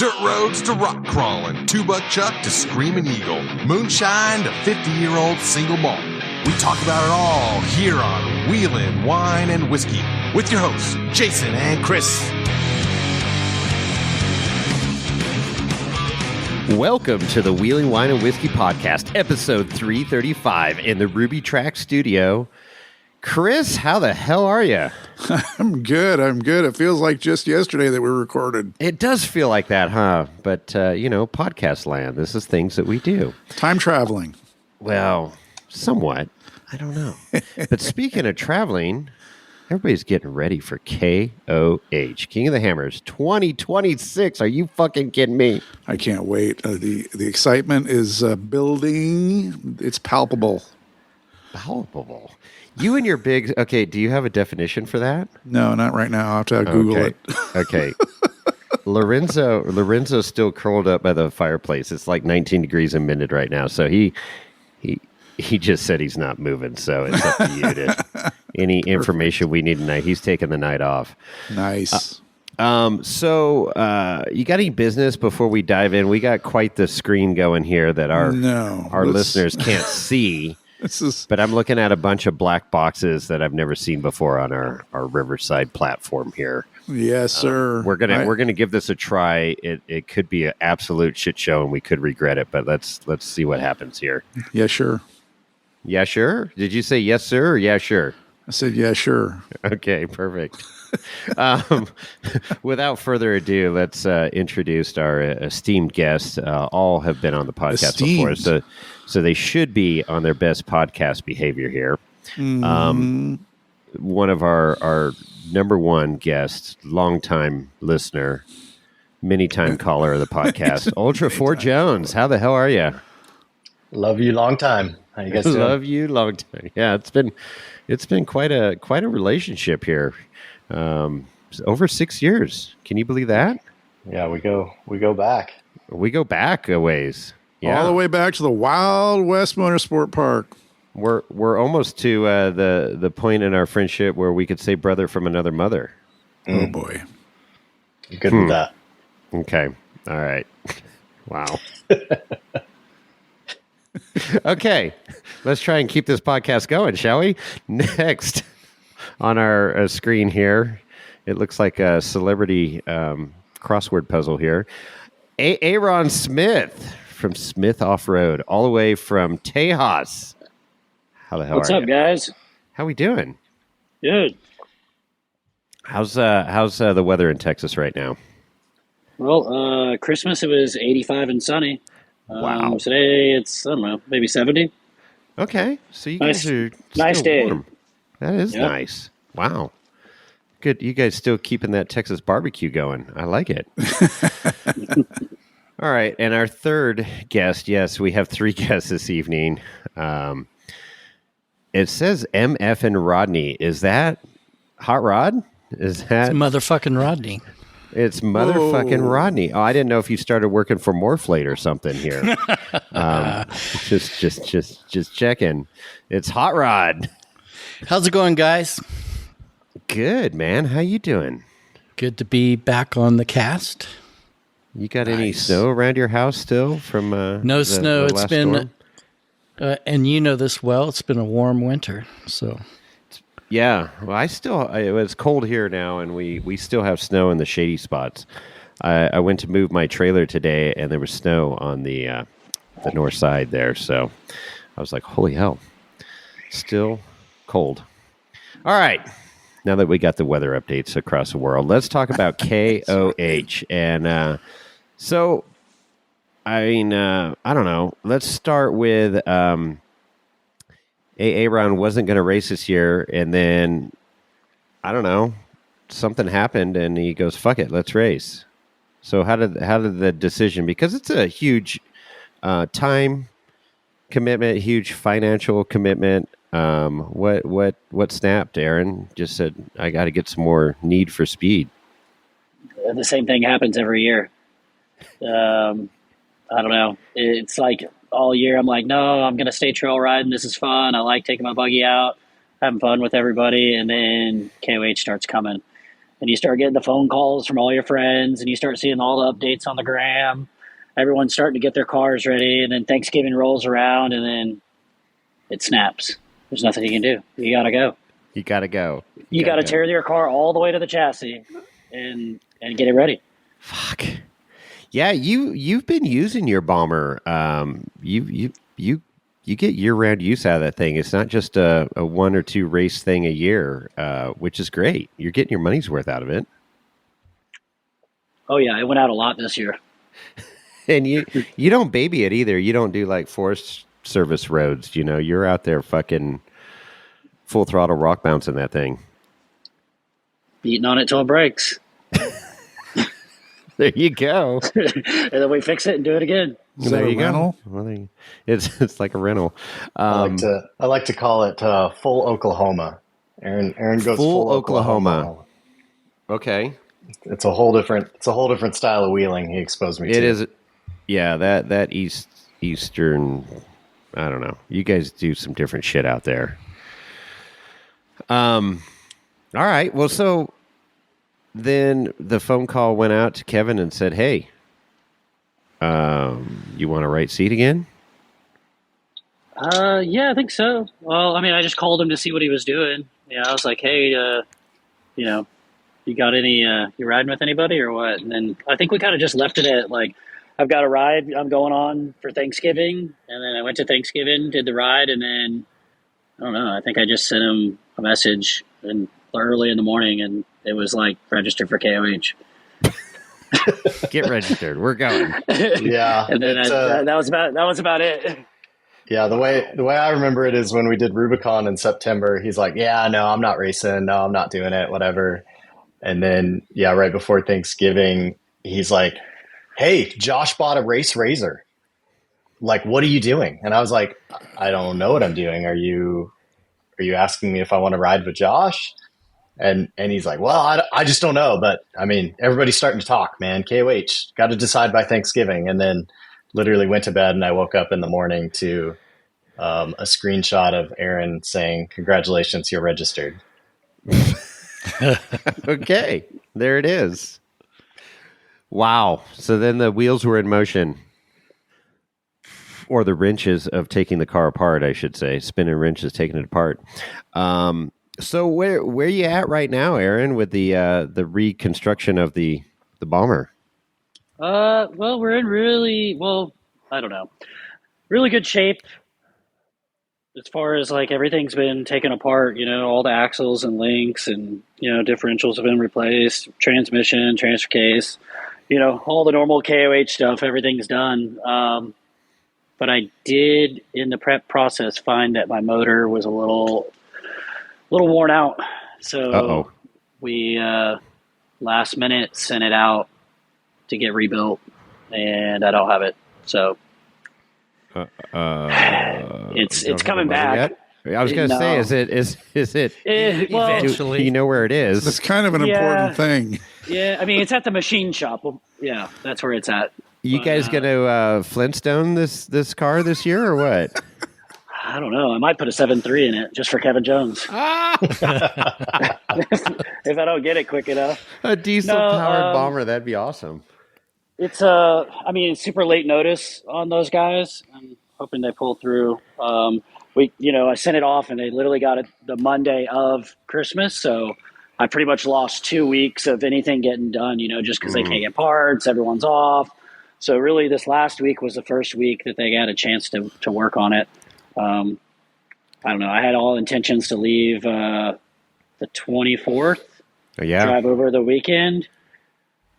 Dirt roads to rock crawling, two-buck chuck to screaming eagle, moonshine to 50-year-old single malt. We talk about it all here on Wheelin' Wine and Whiskey with your hosts, Jason and Chris. Welcome to the Wheelin' Wine and Whiskey podcast, episode 335 in the Ruby Track studio. Chris, how the hell are you? I'm good. It feels like just yesterday that we recorded. It does feel like that, huh? But, podcast land, this is things that we do. Time traveling. Well, somewhat. I don't know. But speaking of traveling, everybody's getting ready for KOH, King of the Hammers, 2026. Are you fucking kidding me? I can't wait. The excitement is building. It's palpable. Palpable. You and your big... Okay, do you have a definition for that? No, not right now. I'll have to Google it. Okay. Lorenzo's still curled up by the fireplace. It's like 19 degrees a minute right now. So he just said he's not moving. So it's up to you to... Any information we need tonight. He's taking the night off. Nice. So you got any business before we dive in? We got quite the screen going here that our listeners can't see. But I'm looking at a bunch of black boxes that I've never seen before on our Riverside platform here. Yes, sir. We're gonna give this a try. It could be an absolute shit show, and we could regret it. But let's see what happens here. Yeah, sure. Yeah, sure. Did you say yes, sir, or yeah, sure? I said, yeah, sure. Okay, perfect. Without further ado, let's introduce our esteemed guests. All have been on the podcast before, so they should be on their best podcast behavior here. Mm-hmm. One of our number one guests, longtime listener, many-time caller of the podcast, Ultra4Jones Jones. How the hell are you? Love you long time. How you guys doing? Love you long time. Yeah, it's been quite a relationship here. Over 6 years. Can you believe that? Yeah, we go back. We go back a ways. Yeah. All the way back to the Wild West Motorsport Park. We're almost to the point in our friendship where we could say brother from another mother. Oh boy. Good with that. Okay. All right. Wow. Okay. Let's try and keep this podcast going, shall we? Next on our screen here, it looks like a celebrity crossword puzzle here. Aaron Smith from Smith Off-Road, all the way from Tejas. How the hell What's up, guys? How we doing? Good. How's the weather in Texas right now? Well, Christmas, it was 85 and sunny. Wow. Today, it's, I don't know, maybe 70. Okay. So you guys are nice still day. warm. That is nice. Wow. Good. You guys still keeping that Texas barbecue going. I like it. All right. And our third guest, yes, we have three guests this evening. It says MF and Rodney. Is that Hot Rod? Is that it's motherfucking Rodney? It's motherfucking Rodney. Oh, I didn't know if you started working for Morflate or something here. Just checking. It's Hot Rod. How's it going, guys? Good, man. How you doing? Good to be back on the cast. You got any snow around your house still from no snow. It's been and you know this well. It's been a warm winter, so yeah. Well, it's cold here now, and we still have snow in the shady spots. I went to move my trailer today, and there was snow on the north side there. So I was like, holy hell, still cold. All right. Now that we got the weather updates across the world, let's talk about KOH. And so, I mean, I don't know. Let's start with Aaron wasn't going to race this year, and then, I don't know, something happened, and he goes, fuck it, let's race. So how did the decision, because it's a huge time commitment, huge financial commitment. What snapped, Aaron? Just said, I got to get some more Need for Speed. The same thing happens every year. I don't know. It's like all year I'm like, no, I'm going to stay trail riding. This is fun. I like taking my buggy out, having fun with everybody. And then KOH starts coming. and you start getting the phone calls from all your friends, and you start seeing all the updates on the gram. Everyone's starting to get their cars ready, and then Thanksgiving rolls around, and then it snaps. There's nothing you can do. You gotta go. You gotta go. You gotta tear your car all the way to the chassis and get it ready. Fuck. Yeah, you've been using your bomber. You get year-round use out of that thing. It's not just a 1 or 2 race thing a year, which is great. You're getting your money's worth out of it. Oh yeah, it went out a lot this year. And you don't baby it either. You don't do like Forest Service roads. You're out there fucking full throttle rock bouncing that thing. Beating on it till it breaks. There you go. And then we fix it and do it again. Is that a rental? Well, it's like a rental. I like to call it full Oklahoma. Aaron goes full Oklahoma. Okay. It's a whole different style of wheeling he exposed me to. It is. Yeah, that eastern. I don't know. You guys do some different shit out there. All right. Well, so then the phone call went out to Kevin and said, "Hey, you want a right seat again?" Yeah, I think so. Well, I mean, I just called him to see what he was doing. Yeah, I was like, "Hey, you got any? You riding with anybody or what?" And then I think we kind of just left it at like, I've got a ride I'm going on for Thanksgiving, and then I went to Thanksgiving, did the ride, and then I don't know. I think I just sent him a message and early in the morning, and it was like registered for KOH. Get registered. We're going. Yeah, and then that was about it. Yeah, the way I remember it is when we did Rubicon in September. He's like, "Yeah, no, I'm not racing. No, I'm not doing it. Whatever." And then, yeah, right before Thanksgiving, he's like, "Hey, Josh bought a race razor. Like, what are you doing?" And I was like, "I don't know what I'm doing. Are you asking me if I want to ride with Josh?" And he's like, "Well, I just don't know. But I mean, everybody's starting to talk, man. KOH, got to decide by Thanksgiving." And then literally went to bed, and I woke up in the morning to a screenshot of Aaron saying, "Congratulations, you're registered." Okay, there it is. Wow. So then the wheels were in motion. Or the wrenches of taking the car apart, I should say. Spinning wrenches, taking it apart. So where you at right now, Aaron, with the reconstruction of the bomber? Well, we're in I don't know, really good shape. As far as like everything's been taken apart, all the axles and links and, differentials have been replaced, transmission, transfer case, all the normal KOH stuff, everything's done. But I did in the prep process find that my motor was a little worn out. So we last minute sent it out to get rebuilt, and I don't have it. So it's coming back. Yet? I was going to say, is it eventually? Do you know where it is? It's kind of an important thing. Yeah, I mean, it's at the machine shop. Well, yeah, that's where it's at. You guys going to Flintstone this car this year or what? I don't know. I might put a 7.3 in it just for Kevin Jones. If I don't get it quick enough. A diesel-powered bomber, that'd be awesome. It's it's super late notice on those guys. I'm hoping they pull through. I sent it off and they literally got it the Monday of Christmas. So I pretty much lost 2 weeks of anything getting done, just because they can't get parts, everyone's off. So really this last week was the first week that they got a chance to work on it. I don't know. I had all intentions to leave the 24th, drive over the weekend,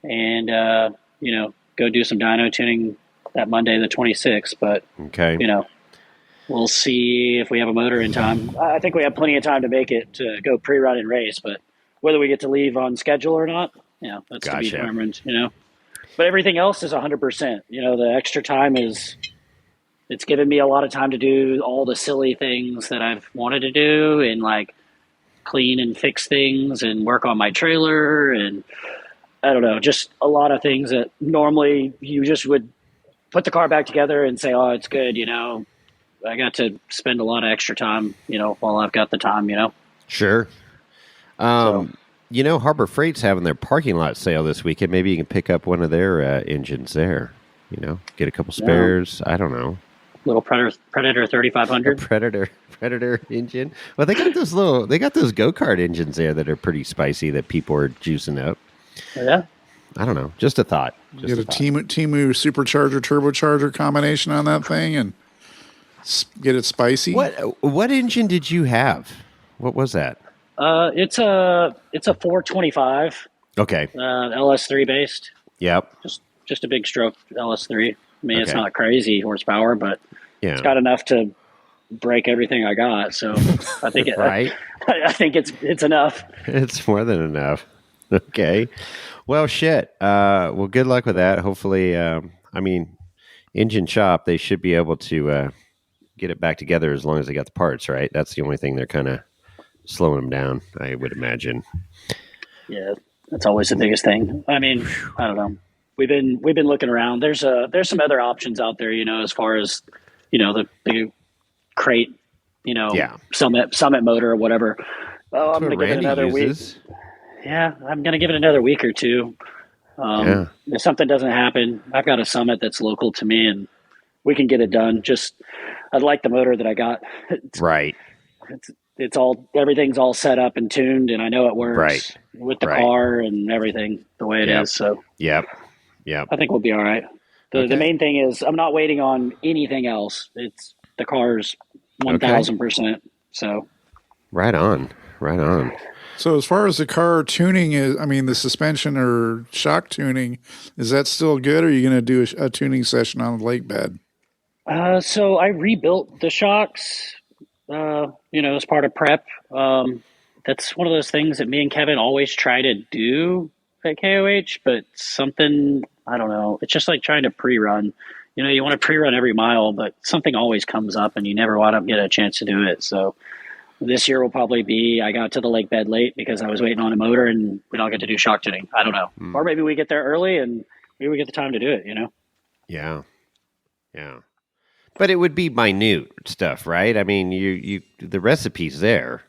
and go do some dyno tuning that Monday, the 26th. But we'll see if we have a motor in time. I think we have plenty of time to make it to go pre-run and race. But whether we get to leave on schedule or not, that's to be determined. But everything else is 100%. The extra time it's given me a lot of time to do all the silly things that I've wanted to do and like clean and fix things and work on my trailer. And I don't know, just a lot of things that normally you just would put the car back together and say, "Oh, it's good." I got to spend a lot of extra time, while I've got the time, Sure. Harbor Freight's having their parking lot sale this weekend. Maybe you can pick up one of their engines there. Get a couple spares. I don't know. Little Predator 3500. Predator engine. Well, they got those go-kart engines there that are pretty spicy that people are juicing up. Yeah. I don't know. Just a thought. Get a Timu supercharger turbocharger combination on that thing and get it spicy. What engine did you have? What was that? It's a 425. Okay. LS3 based. Yep. Just a big stroke LS3. I mean, It's not crazy horsepower, but it's got enough to break everything I got. So I think right. I think it's enough. It's more than enough. Okay. Well, shit. Well, good luck with that. Hopefully, engine shop, they should be able to get it back together as long as they got the parts, right? That's the only thing they're kind of slowing them down, I would imagine. Yeah, that's always the biggest thing. I mean, I don't know. We've been looking around. There's some other options out there, as far as the crate, Summit motor or whatever. Oh, I'm gonna give it another week. Yeah, I'm gonna give it another week or two. If something doesn't happen, I've got a Summit that's local to me, and we can get it done. I'd like the motor that I got. Right. Everything's all set up and tuned, and I know it works with the car and everything the way it is. So yep. I think we'll be all right. The main thing is I'm not waiting on anything else. It's the car's 1,000%. So right on. So as far as the car tuning is, the suspension or shock tuning, is that still good? Or are you going to do a tuning session on the lake bed? So I rebuilt the shocks, as part of prep. That's one of those things that me and Kevin always try to do at KOH, but something, I don't know, it's just like trying to pre-run. You want to pre-run every mile, but something always comes up and you never want to get a chance to do it. So this year will probably be, I got to the lake bed late because I was waiting on a motor and we don't get to do shock tuning. I don't know. Or maybe we get there early and maybe we get the time to do it, Yeah. But it would be minute stuff, right? I mean, the recipe's there.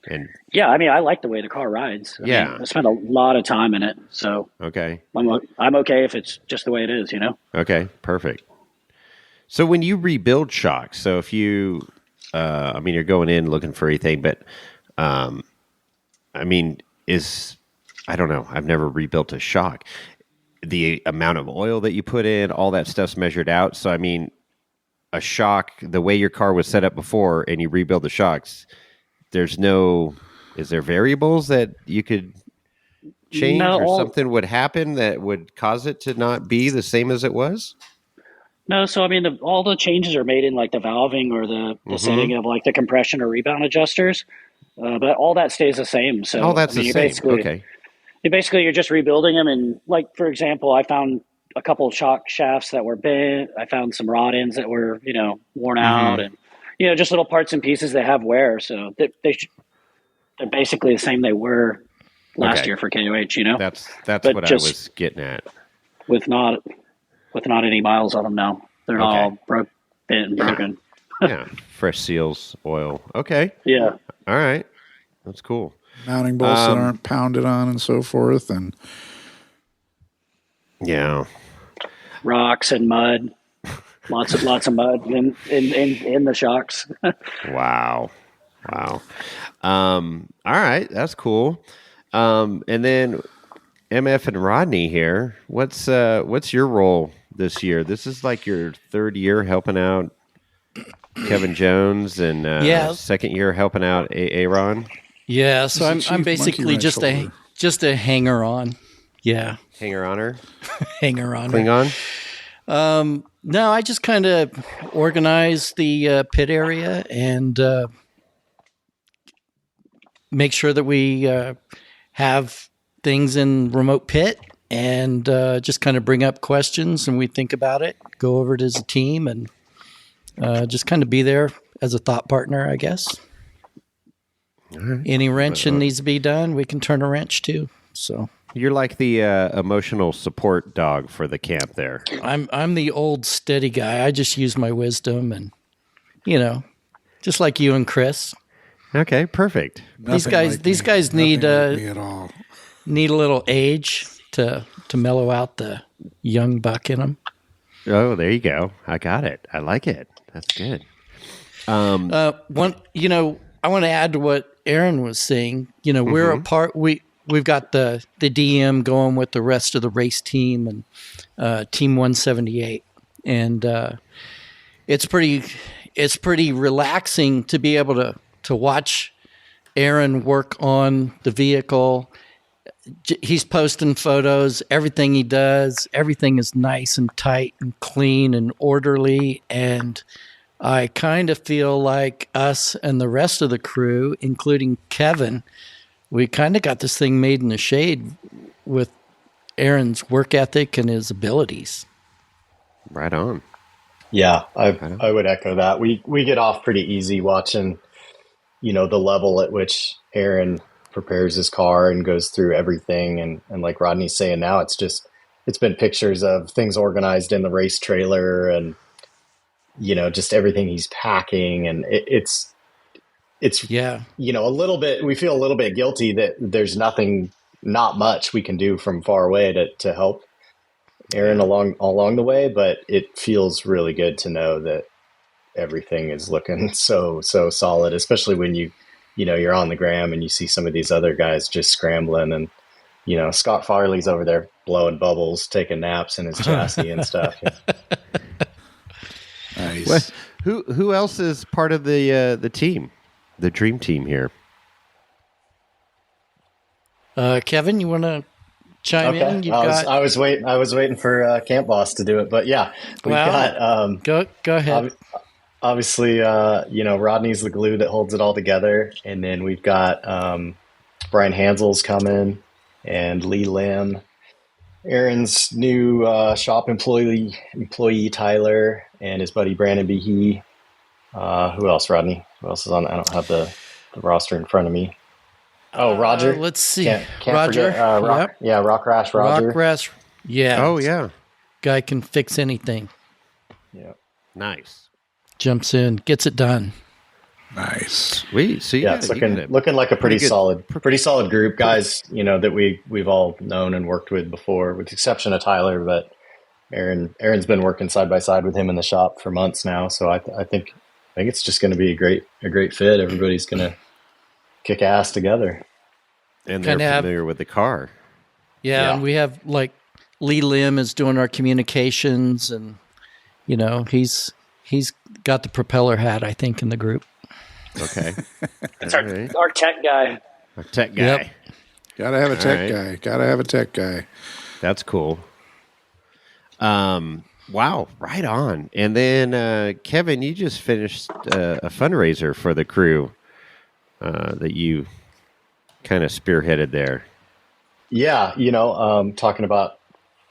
And yeah, I like the way the car rides. I spent a lot of time in it, so okay. I'm okay if it's just the way it is, Okay, perfect. So when you rebuild shocks, so if you, you're going in looking for anything, but, I don't know. I've never rebuilt a shock. The amount of oil that you put in, all that stuff's measured out. So, a shock, the way your car was set up before and you rebuild the shocks, is there variables that you could change or something would happen that would cause it to not be the same as it was? No, so all the changes are made in like the valving or the setting of like the compression or rebound adjusters, but all that stays the same. So that's the same. Okay. You're just rebuilding them, and like for example, I found a couple of shock shafts that were bent. I found some rod ends that were worn out, and just little parts and pieces that have wear. So they're basically the same they were last year for KOH. That's what I was getting at. With not any miles on them now. They're not all bent and broken. Yeah, fresh seals, oil. Okay. Yeah. All right, that's cool. Mounting bolts that aren't pounded on and so forth, and rocks and mud. Lots of mud in the shocks. Wow. All right, that's cool. And then MF and Rodney here. What's your role this year? This is like your third year helping out Kevin Jones, and second year helping out Aaron. Yeah, so I'm basically just a hanger on. Yeah, hanger on. Klingon. No, I just kind of organize the pit area and make sure that we have things in remote pit, and just kind of bring up questions and we think about it, go over it as a team, and just kind of be there as a thought partner, I guess. Right. Any wrenching needs to be done, we can turn a wrench too. So you're like the emotional support dog for the camp there. I'm the old steady guy. I just use my wisdom, and just like you and Chris. Okay, perfect. These Nothing guys, like these me. guys Nothing need like me at all. need a little age to mellow out the young buck in them. Oh, there you go. I got it. I like it. That's good. One, I want to add to what Aaron was saying. We're a part. We've got the DM going with the rest of the race team and Team 178, and it's pretty relaxing to be able to watch Aaron work on the vehicle. He's posting photos. Everything he does, everything is nice and tight and clean and orderly. And I kind of feel like us and the rest of the crew, including Kevin, we kind of got this thing made in the shade with Aaron's work ethic and his abilities. Right on. Yeah, I would echo that. We get off pretty easy watching, the level at which Aaron prepares his car and goes through everything. And like Rodney's saying now, it's been pictures of things organized in the race trailer and, just everything he's packing. And it's Yeah. a little bit, we feel a little bit guilty that there's not much we can do from far away to help Aaron along the way, but it feels really good to know that everything is looking so solid, especially when you're on the gram and you see some of these other guys just scrambling and Scott Farley's over there blowing bubbles, taking naps in his chassis and stuff. Nice. What, who else is part of the team, the dream team here? Kevin, you want to chime in? I was waiting for Camp Boss to do it, but yeah, we've got go ahead. Obviously, Rodney's the glue that holds it all together, and then we've got Brian Hansel's coming and Lee Lim, Aaron's new shop employee Tyler, and his buddy Brandon Behe. Who else, Rodney? Who else is on? I don't have the roster in front of me. Oh, Roger. Let's see. Can't Roger. forget, Rock Rash Roger. Rock Rash. Yeah. Oh, yeah. Guy can fix anything. Yeah. Nice. Jumps in, gets it done. Nice. Sweet. So Yeah, it's looking like a pretty solid group, guys. That we've all known and worked with before, with the exception of Tyler. But Aaron's been working side by side with him in the shop for months now. So I think it's just going to be a great fit. Everybody's going to kick ass together. And they're familiar with the car. Yeah, and we have like Lee Lim is doing our communications, and he's got the propeller hat, I think, in the group. Okay. That's our tech guy. Our tech guy. Yep. Gotta have a tech guy. Gotta have a tech guy. That's cool. Wow, right on. And then Kevin, you just finished a fundraiser for the crew that you kind of spearheaded there. Yeah, talking about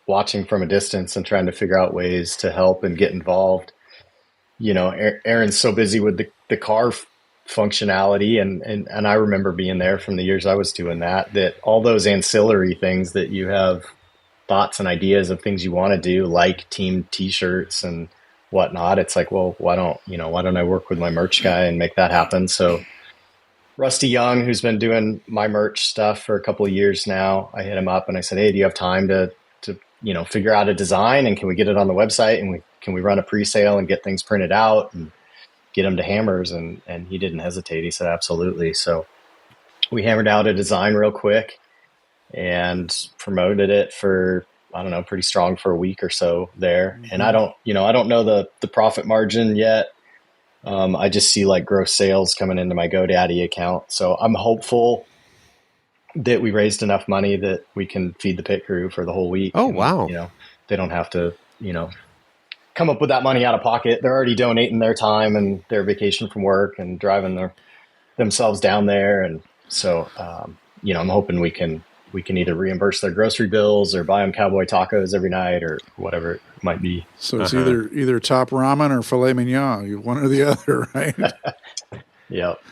watching from a distance and trying to figure out ways to help and get involved. Aaron's so busy with the car functionality, and I remember being there from the years I was doing that all those ancillary things that you have thoughts and ideas of things you want to do, like team t-shirts and whatnot. It's like, well, why don't I work with my merch guy and make that happen? So Rusty Young, who's been doing my merch stuff for a couple of years now, I hit him up and I said, hey, do you have time to figure out a design, and can we get it on the website, and can we run a pre-sale and get things printed out and get them to Hammers? And he didn't hesitate. He said, absolutely. So we hammered out a design real quick and promoted it for, I don't know, pretty strong for a week or so there. Mm-hmm. And I don't know the profit margin yet. I just see like gross sales coming into my GoDaddy account. So I'm hopeful that we raised enough money that we can feed the pit crew for the whole week. Oh, and, wow. They don't have to, come up with that money out of pocket. They're already donating their time and their vacation from work and driving themselves down there. And so, I'm hoping we can either reimburse their grocery bills or buy them cowboy tacos every night or whatever it might be. So it's either top ramen or filet mignon, one or the other, right? Yep.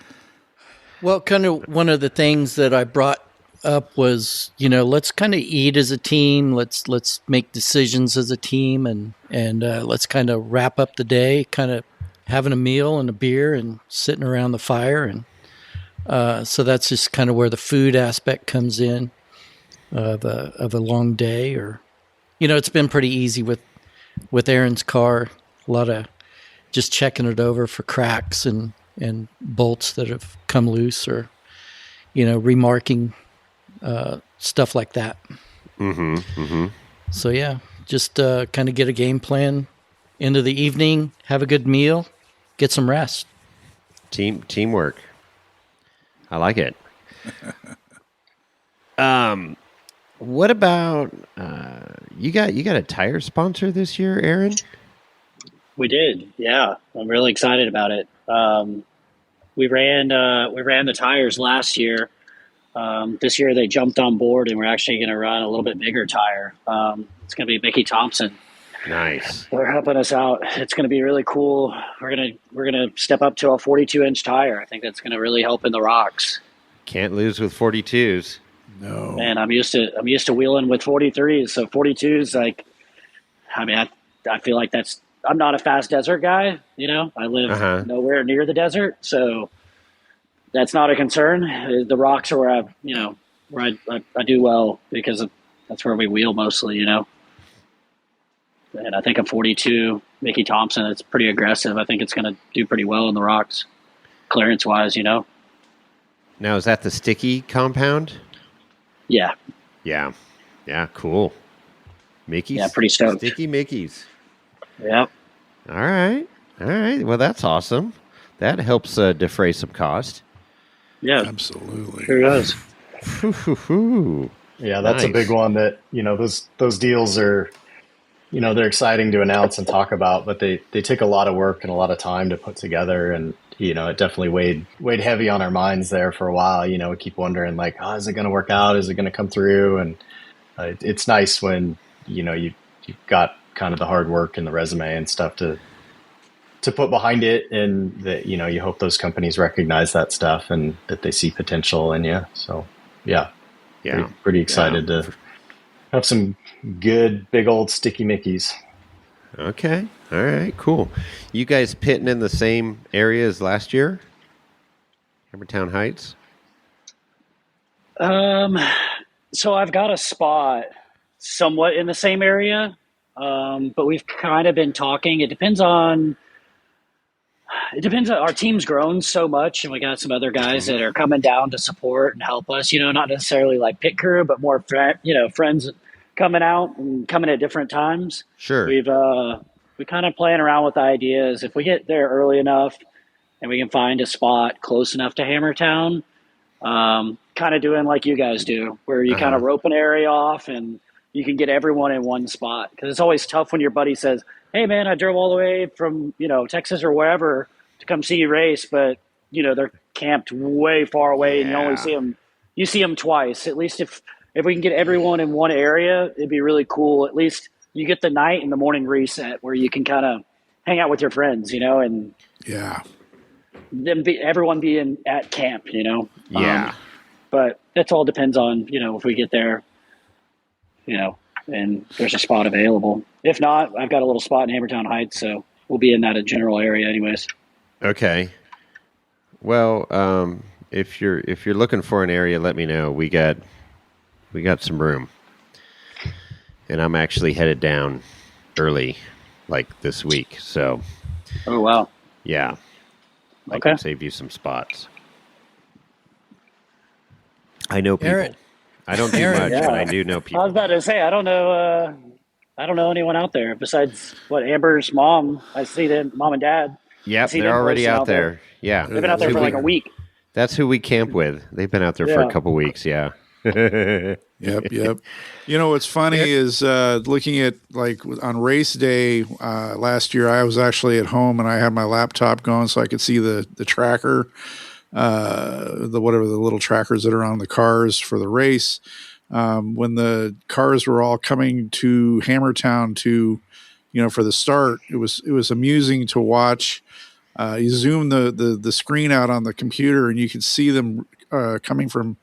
Well, kind of one of the things that I brought up was, let's kind of eat as a team. Let's make decisions as a team, and let's kind of wrap up the day, kind of having a meal and a beer and sitting around the fire. And So that's just kind of where the food aspect comes in of a long day, or it's been pretty easy with Aaron's car. A lot of just checking it over for cracks and bolts that have come loose, or remarking stuff like that. Mm-hmm. Mm-hmm. So yeah, just kind of get a game plan into the evening, have a good meal, get some rest. Teamwork. I like it. What about you got a tire sponsor this year, Aaron? We did, yeah. I'm really excited about it. We ran the tires last year. This year they jumped on board, and we're actually going to run a little bit bigger tire. It's going to be Mickey Thompson. Nice. They're helping us out. It's going to be really cool. We're gonna step up to a 42-inch tire. I think that's going to really help in the rocks. Can't lose with 42s. No. Man, I'm used to wheeling with 43s. So 42s, I feel like I'm not a fast desert guy. I live nowhere near the desert, so that's not a concern. The rocks are where I do well, because that's where we wheel mostly. And I think a 42 Mickey Thompson, it's pretty aggressive. I think it's going to do pretty well in the rocks, clearance wise. Now, is that the sticky compound? Yeah. Yeah. Yeah. Cool. Mickey's. Yeah, pretty stoked. Sticky Mickeys. Yep. All right. Well, that's awesome. That helps defray some cost. Yeah. Absolutely. Sure does. Yeah, that's Nice. a big one that, those deals are, they're exciting to announce and talk about, but they take a lot of work and a lot of time to put together. And, it definitely weighed heavy on our minds there for a while. We keep wondering, like, is it going to work out? Is it going to come through? And it's nice when, you've got kind of the hard work and the resume and stuff to put behind it, and that, you hope those companies recognize that stuff and that they see potential in you. So, yeah. Pretty excited to have some good big old sticky Mickeys. Okay. All right. Cool. You guys pitting in the same area as last year? Hammertown Heights? So I've got a spot somewhat in the same area, but we've kind of been talking. It depends on our team's grown so much, and we got some other guys that are coming down to support and help us, not necessarily like pit crew, but more friends coming out and coming at different times. Sure. We kind of playing around with ideas. If we get there early enough and we can find a spot close enough to Hammertown, kind of doing like you guys do, where you kind of rope an area off and you can get everyone in one spot. Because it's always tough when your buddy says, hey, man, I drove all the way from, Texas or wherever to come see you race, but, they're camped way far away, and you only see them twice. At least if we can get everyone in one area, it'd be really cool. At least you get the night and the morning reset where you can kind of hang out with your friends, and everyone being at camp, Yeah. But it all depends on, if we get there, and there's a spot available. If not, I've got a little spot in Hammertown Heights, so we'll be in that general area anyways. Okay. Well, if you're looking for an area, let me know. We got some room, and I'm actually headed down early, like this week. So. Oh wow. Yeah. I can save you some spots. I know people. Aaron. I don't do much, but I do know people. I was about to say I don't know anyone out there besides Amber's mom. I see them, mom and dad. Yep, they're already out there. Yeah, they've been out there for like a week. That's who we camp with. They've been out there for a couple weeks. Yeah. Yep. What's funny is looking at like on race day last year, I was actually at home and I had my laptop going so I could see the tracker, the little trackers that are on the cars for the race. When the cars were all coming to Hammertown for the start, it was amusing to watch. You zoom the screen out on the computer and you could see them coming from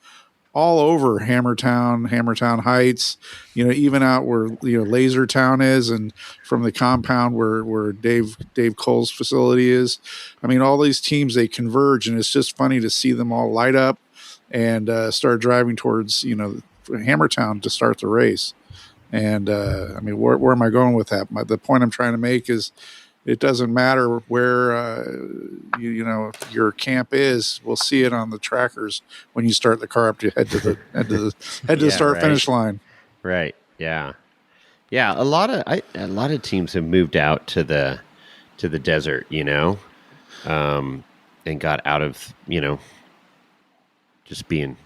all over Hammertown Heights, even out where, Laser Town is, and from the compound where Dave Cole's facility is. I mean, all these teams, they converge, and it's just funny to see them all light up and start driving towards, Hammertown to start the race. And I mean, where am I going with that? The point I'm trying to make is, it doesn't matter where your camp is. We'll see it on the trackers when you start the car up to head to the start finish line. Right. Yeah. Yeah. A lot of teams have moved out to the desert, and got out of just being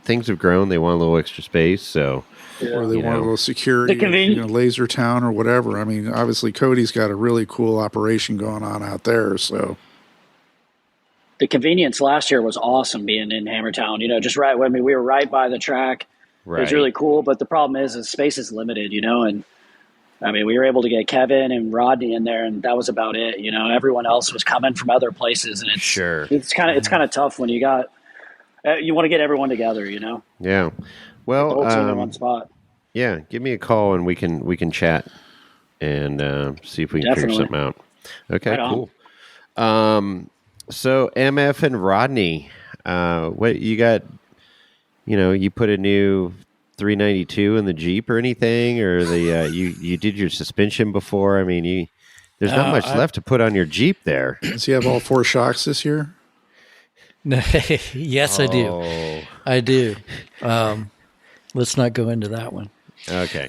things have grown. They want a little extra space, so. Or they want a little security, Laser Town or whatever. I mean, obviously Cody's got a really cool operation going on out there. So the convenience last year was awesome being in Hammertown, just right. I mean, we were right by the track. Right. It was really cool. But the problem is space is limited, and I mean, we were able to get Kevin and Rodney in there, and that was about it. Everyone else was coming from other places, and it's kind of tough when you want to get everyone together, Yeah. Well, in one spot. Yeah, give me a call and we can chat and see if we can figure something out. Okay, right, cool. So MF and Rodney, what you got? You put a new 392 in the Jeep or anything, or the you did your suspension before? I mean, there's not much left to put on your Jeep there. Does he have all 4 shocks this year? Yes, I do. I do. Let's not go into that one. Okay.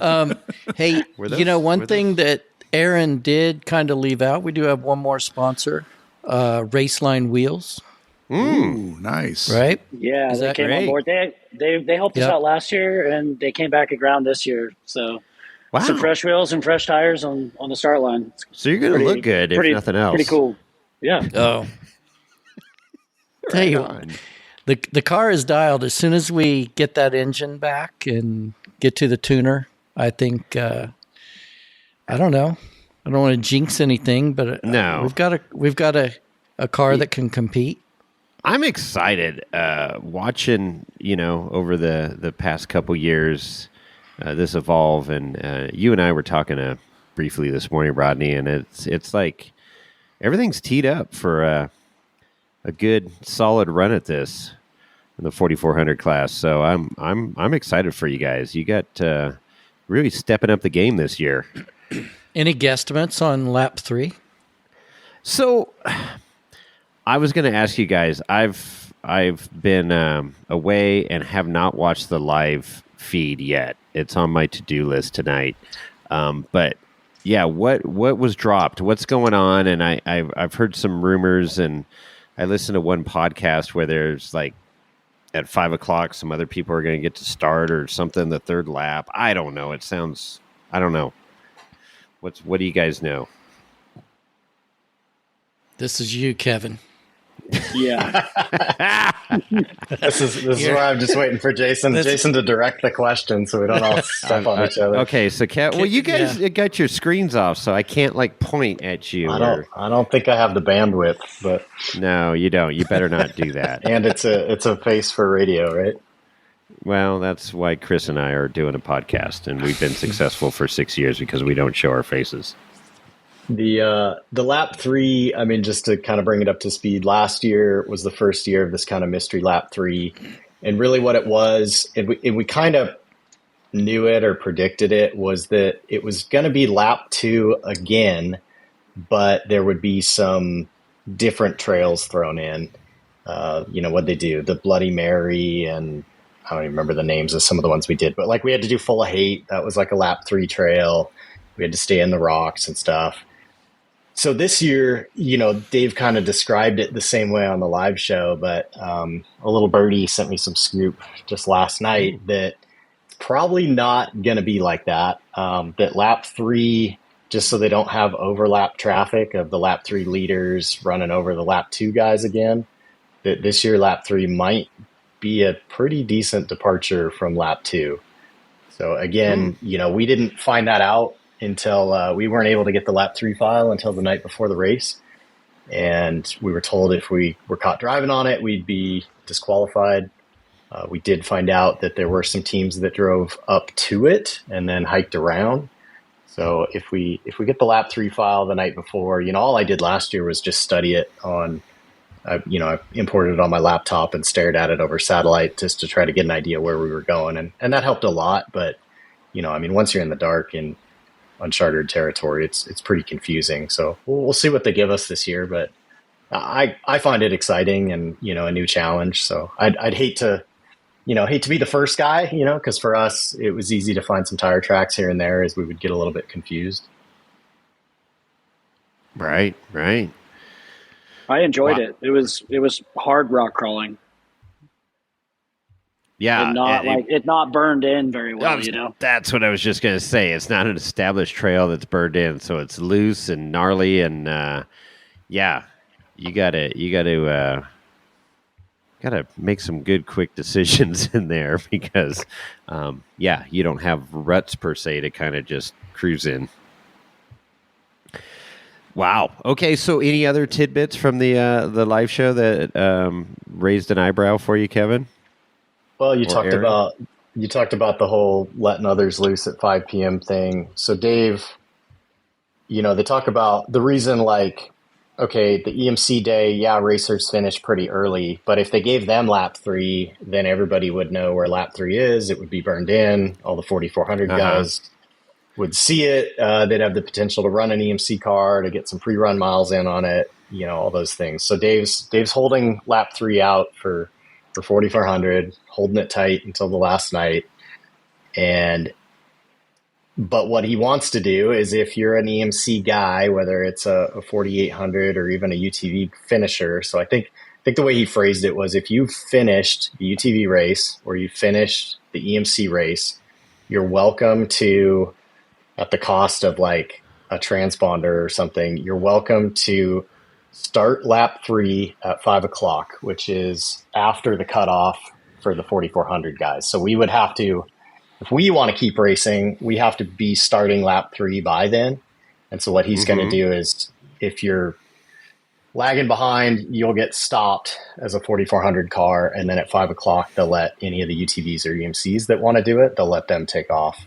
Hey, one thing that Aaron did kind of leave out, we do have one more sponsor, Raceline Wheels. Ooh, nice. Right? Yeah, they came on board. They helped us out last year, and they came back at ground this year. So some fresh wheels and fresh tires on the start line. So you're going to look good, if nothing else. Pretty cool. Yeah. Oh. Tell you what. The car is dialed. As soon as we get that engine back and get to the tuner, I think I don't know. I don't want to jinx anything, but no, we've got a car that can compete. I'm excited watching over the past couple years this evolve, and you and I were talking briefly this morning, Rodney, and it's like everything's teed up for a good solid run at this. In the 4400 class, so I'm excited for you guys. You got really stepping up the game this year. Any guesstimates on lap 3? So, I was going to ask you guys. I've been away and have not watched the live feed yet. It's on my to-do list tonight. But yeah, what was dropped? What's going on? And I've heard some rumors, and I listened to one podcast where there's like, at 5:00, some other people are going to get to start or something. The third lap. I don't know. I don't know. What do you guys know? This is you, Kevin. Yeah. This is where I'm just waiting for Jason to direct the question so we don't all step on each other. Okay, so well, you guys got your screens off, so I can't point at you. I don't think I have the bandwidth, but no, you don't. You better not do that. And it's a face for radio, right? Well, that's why Chris and I are doing a podcast, and we've been successful for 6 years because we don't show our faces. The lap 3, I mean, just to kind of bring it up to speed, last year was the first year of this kind of mystery lap 3. And really what it was, and we kind of knew it or predicted it, was that it was going to be lap 2 again, but there would be some different trails thrown in. What they do, the Bloody Mary, and I don't even remember the names of some of the ones we did, but like we had to do Full of Hate. That was like a lap 3 trail. We had to stay in the rocks and stuff. So this year, Dave kind of described it the same way on the live show, but a little birdie sent me some scoop just last night that it's probably not going to be like that. That lap 3, just so they don't have overlap traffic of the lap 3 leaders running over the lap 2 guys again, that this year lap 3 might be a pretty decent departure from lap 2. So again, we didn't find that out until we weren't able to get the lap 3 file until the night before the race. And we were told if we were caught driving on it, we'd be disqualified. We did find out that there were some teams that drove up to it and then hiked around. So if we get the lap 3 file the night before, all I did last year was just study it on, I imported it on my laptop and stared at it over satellite just to try to get an idea where we were going. And that helped a lot. But, once you're in the dark in uncharted territory, it's pretty confusing. So we'll see what they give us this year. But I find it exciting and, a new challenge. So I'd hate to be the first guy, because for us, it was easy to find some tire tracks here and there as we would get a little bit confused. Right. I enjoyed it. It was hard rock crawling. Yeah. And it's not burned in very well, That's what I was just going to say. It's not an established trail that's burned in, so it's loose and gnarly and you gotta make some good quick decisions in there because you don't have ruts per se to kind of just cruise in. Wow. Okay, so any other tidbits from the live show that raised an eyebrow for you, Kevin? Well, you talked about the whole letting others loose at 5 p.m. thing. So Dave, they talk about the reason, okay, the EMC day, racers finish pretty early, but if they gave them lap 3, then everybody would know where lap 3 is. It would be burned in. All the 4,400 guys would see it. They'd have the potential to run an EMC car, to get some pre-run miles in on it, all those things. So Dave's holding lap 3 out for 4,400, holding it tight until the last night. But what he wants to do is, if you're an EMC guy, whether it's a 4,800 or even a UTV finisher. So I think the way he phrased it was, if you finished the UTV race or you finished the EMC race, you're welcome to, at the cost of like a transponder or something, you're welcome to start lap 3 at 5 o'clock, which is after the cutoff for the 4,400 guys. So we would have to, if we want to keep racing, we have to be starting lap 3 by then. And so what he's going to do is, if you're lagging behind, you'll get stopped as a 4,400 car. And then at 5 o'clock, they'll let any of the UTVs or EMCs that want to do it, they'll let them take off.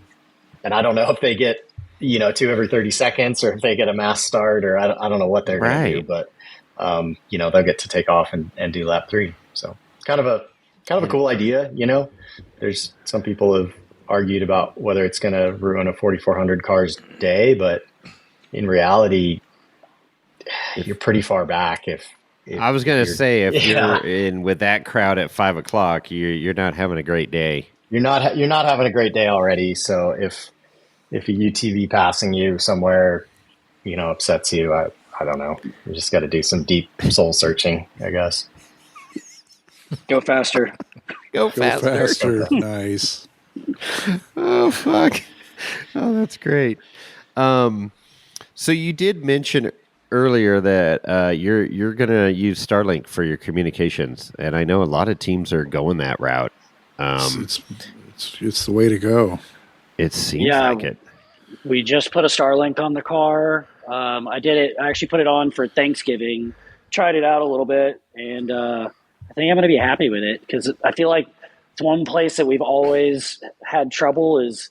And I don't know if they get, 2 every 30 seconds or if they get a mass start, or I don't know what they're going to do, but they'll get to take off and do lap 3. So it's kind of a cool idea. There's some people have argued about whether it's going to ruin a 4,400 car's day, but in reality, you're pretty far back. If I was going to say, if you're in with that crowd at 5 o'clock, you're not having a great day. You're not having a great day already. So if a UTV passing you somewhere, upsets you, I don't know. You just got to do some deep soul searching, I guess. Go faster. Go faster. Nice. Oh, fuck. Oh, that's great. So you did mention earlier that you're going to use Starlink for your communications, and I know a lot of teams are going that route. It's the way to go. It seems like it. We just put a Starlink on the car. I did it. I actually put it on for Thanksgiving, tried it out a little bit, and I think I'm going to be happy with it, because I feel like it's one place that we've always had trouble is,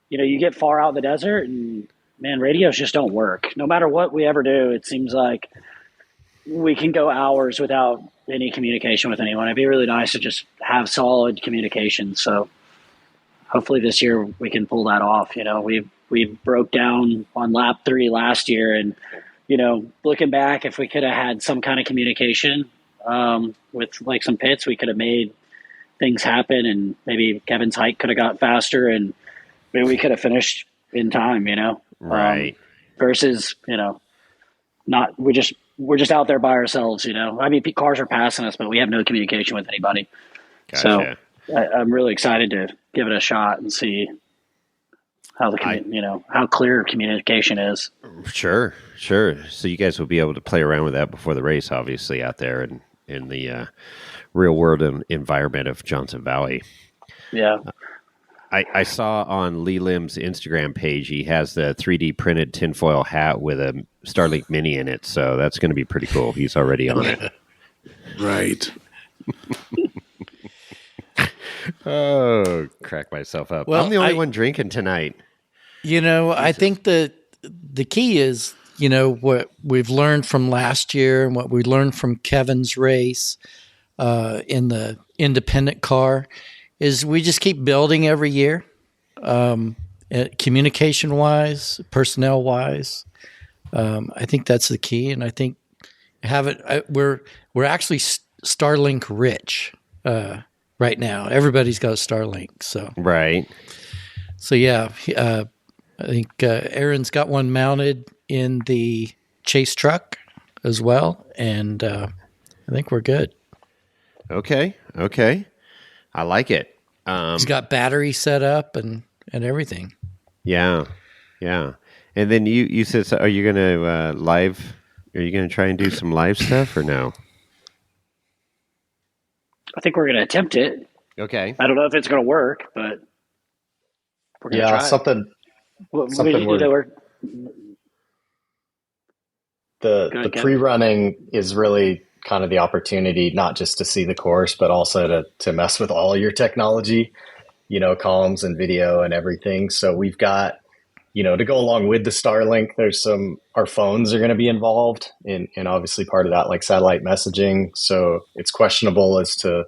you get far out in the desert and, man, radios just don't work. No matter what we ever do, it seems like we can go hours without any communication with anyone. It'd be really nice to just have solid communication. So hopefully this year we can pull that off. We broke down on lap 3 last year, and, looking back, if we could have had some kind of communication with like some pits, we could have made things happen, and maybe Kevin's hike could have got faster, and maybe we could have finished in time, Right. Versus, we're just out there by ourselves, I mean, cars are passing us, but we have no communication with anybody. Gotcha. So I'm really excited to give it a shot and see how how clear communication is. Sure. So you guys will be able to play around with that before the race, obviously, out there in the real world environment of Johnson Valley. Yeah. I saw on Lee Lim's Instagram page, he has the 3D printed tinfoil hat with a Starlink Mini in it. So that's going to be pretty cool. He's already on it. Right. Oh, crack myself up. Well, I'm the only one drinking tonight. I think the key is, what we've learned from last year and what we learned from Kevin's race in the independent car is we just keep building every year, communication wise, personnel wise. I think that's the key, and I think we're actually Starlink rich right now. Everybody's got a Starlink, so Right. So yeah, I think Aaron's got one mounted in the chase truck as well, and I think we're good. Okay. I like it. He's got battery set up and everything. Yeah. And then you said, so are you going to live? Are you going to try and do some live stuff or no? I think we're going to attempt it. Okay. I don't know if it's going to work, but we're going to try. Something the pre-running is really kind of the opportunity, not just to see the course, but also to mess with all your technology, comms and video and everything. So we've got, to go along with the Starlink, our phones are going to be involved in obviously part of that, like satellite messaging. So it's questionable as to,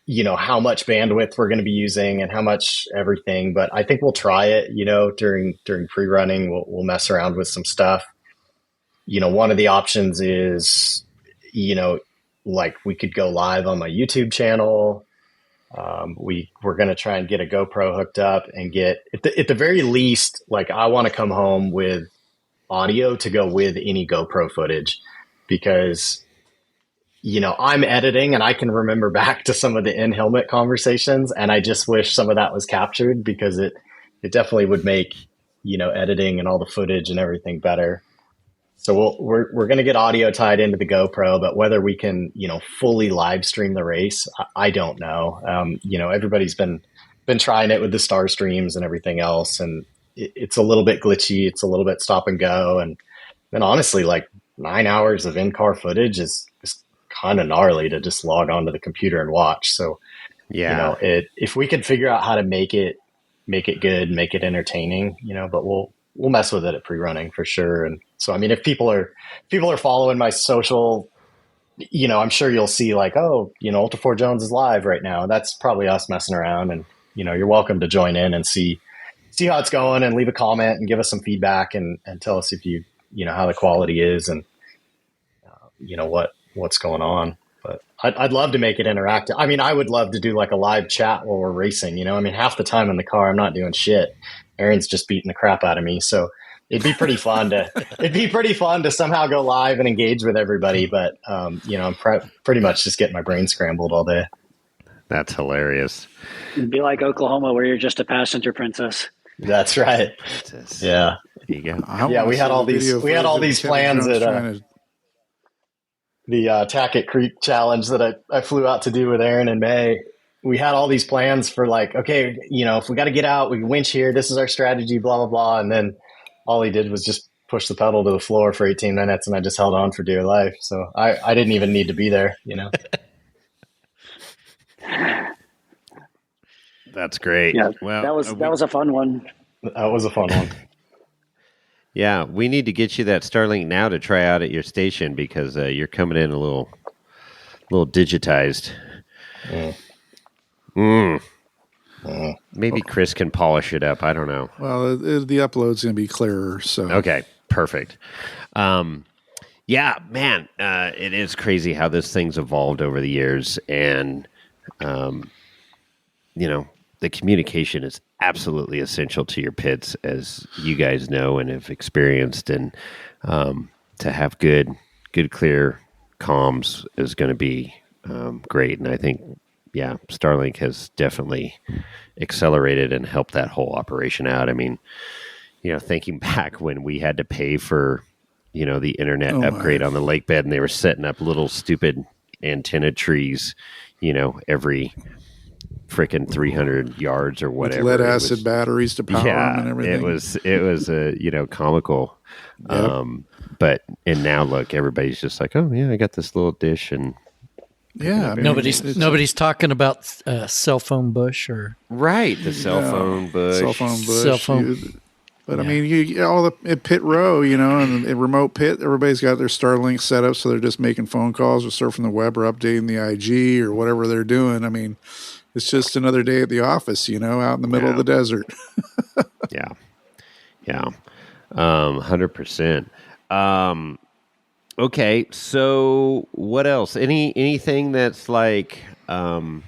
how much bandwidth we're going to be using and how much everything, but I think we'll try it, during pre-running, we'll mess around with some stuff. One of the options is, like we could go live on my YouTube channel. We're going to try and get a GoPro hooked up and get at the very least, like I want to come home with audio to go with any GoPro footage because, I'm editing and I can remember back to some of the in-helmet conversations and I just wish some of that was captured because it definitely would make, editing and all the footage and everything better. So we're going to get audio tied into the GoPro, but whether we can, fully live stream the race, I don't know. Everybody's been trying it with the star streams and everything else. And it's a little bit glitchy. It's a little bit stop and go. And then honestly, like 9 hours of in-car footage is kind of gnarly to just log onto the computer and watch. So, yeah, if we could figure out how to make it good, make it entertaining, but we'll mess with it at pre-running for sure. And so, I mean, if people are following my social, I'm sure you'll see like, oh, Ultra4Jones is live right now. That's probably us messing around. And, you're welcome to join in and see how it's going and leave a comment and give us some feedback and tell us if you how the quality is and, what's going on. But I'd love to make it interactive. I mean, I would love to do like a live chat while we're racing, I mean, half the time in the car, I'm not doing shit. Aaron's just beating the crap out of me. So it'd be pretty fun to somehow go live and engage with everybody. But, I'm pretty much just getting my brain scrambled all day. That's hilarious. It'd be like Oklahoma where you're just a passenger princess. That's right. Yeah. There you go. Yeah. We had all these plans at the Tackett Creek Challenge that I flew out to do with Aaron in May. We had all these plans for like, okay, if we got to get out, we can winch here. This is our strategy, blah, blah, blah. And then all he did was just push the pedal to the floor for 18 minutes and I just held on for dear life. So I didn't even need to be there, That's great. Yeah, well, that was a fun one. That was a fun one. Yeah, we need to get you that Starlink now to try out at your station because you're coming in a little digitized. Maybe Chris can polish it up. I don't know. Well, the upload's going to be clearer. So okay, perfect. Yeah, man, it is crazy how this thing's evolved over the years, and the communication is absolutely essential to your pits, as you guys know and have experienced, and to have good, clear comms is going to be great. And I think, Starlink has definitely accelerated and helped that whole operation out. I mean, thinking back when we had to pay for, the internet upgrade on the lake bed, and they were setting up little stupid antenna trees, every freaking 300 yards or whatever. With lead acid batteries to power them and everything. It was comical. Yep. And now look, everybody's just like, oh yeah, I got this little dish and Yeah, I mean, Nobody's talking about cell phone bush or Right, the cell phone bush. Cell phone bush. Cell phone. But I mean, you all the pit row, and the remote pit, everybody's got their Starlink set up, so they're just making phone calls or surfing the web or updating the IG or whatever they're doing. I mean, it's just another day at the office, out in the middle of the desert. Yeah. 100%. Okay, so what else? Anything that's like, you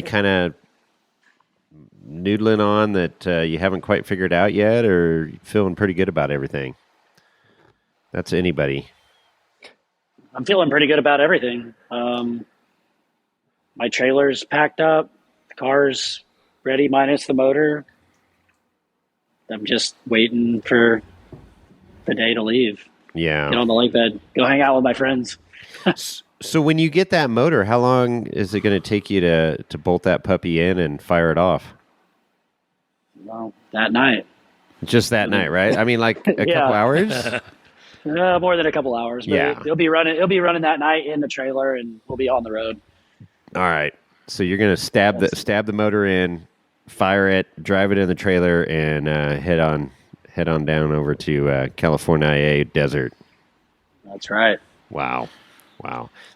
kind of noodling on that you haven't quite figured out yet, or feeling pretty good about everything? That's anybody. I'm feeling pretty good about everything. My trailer's packed up, the car's ready minus the motor. I'm just waiting for the day to leave. Yeah. Get on the lake bed, go hang out with my friends. So when you get that motor, how long is it going to take you to bolt that puppy in and fire it off? Well, that night. Just that night, right? I mean, like a couple hours? More than a couple hours. But it'll be running that night in the trailer, and we'll be on the road. All right. So you're going to stab the motor in, fire it, drive it in the trailer, and head on down over to California desert. That's right. Wow.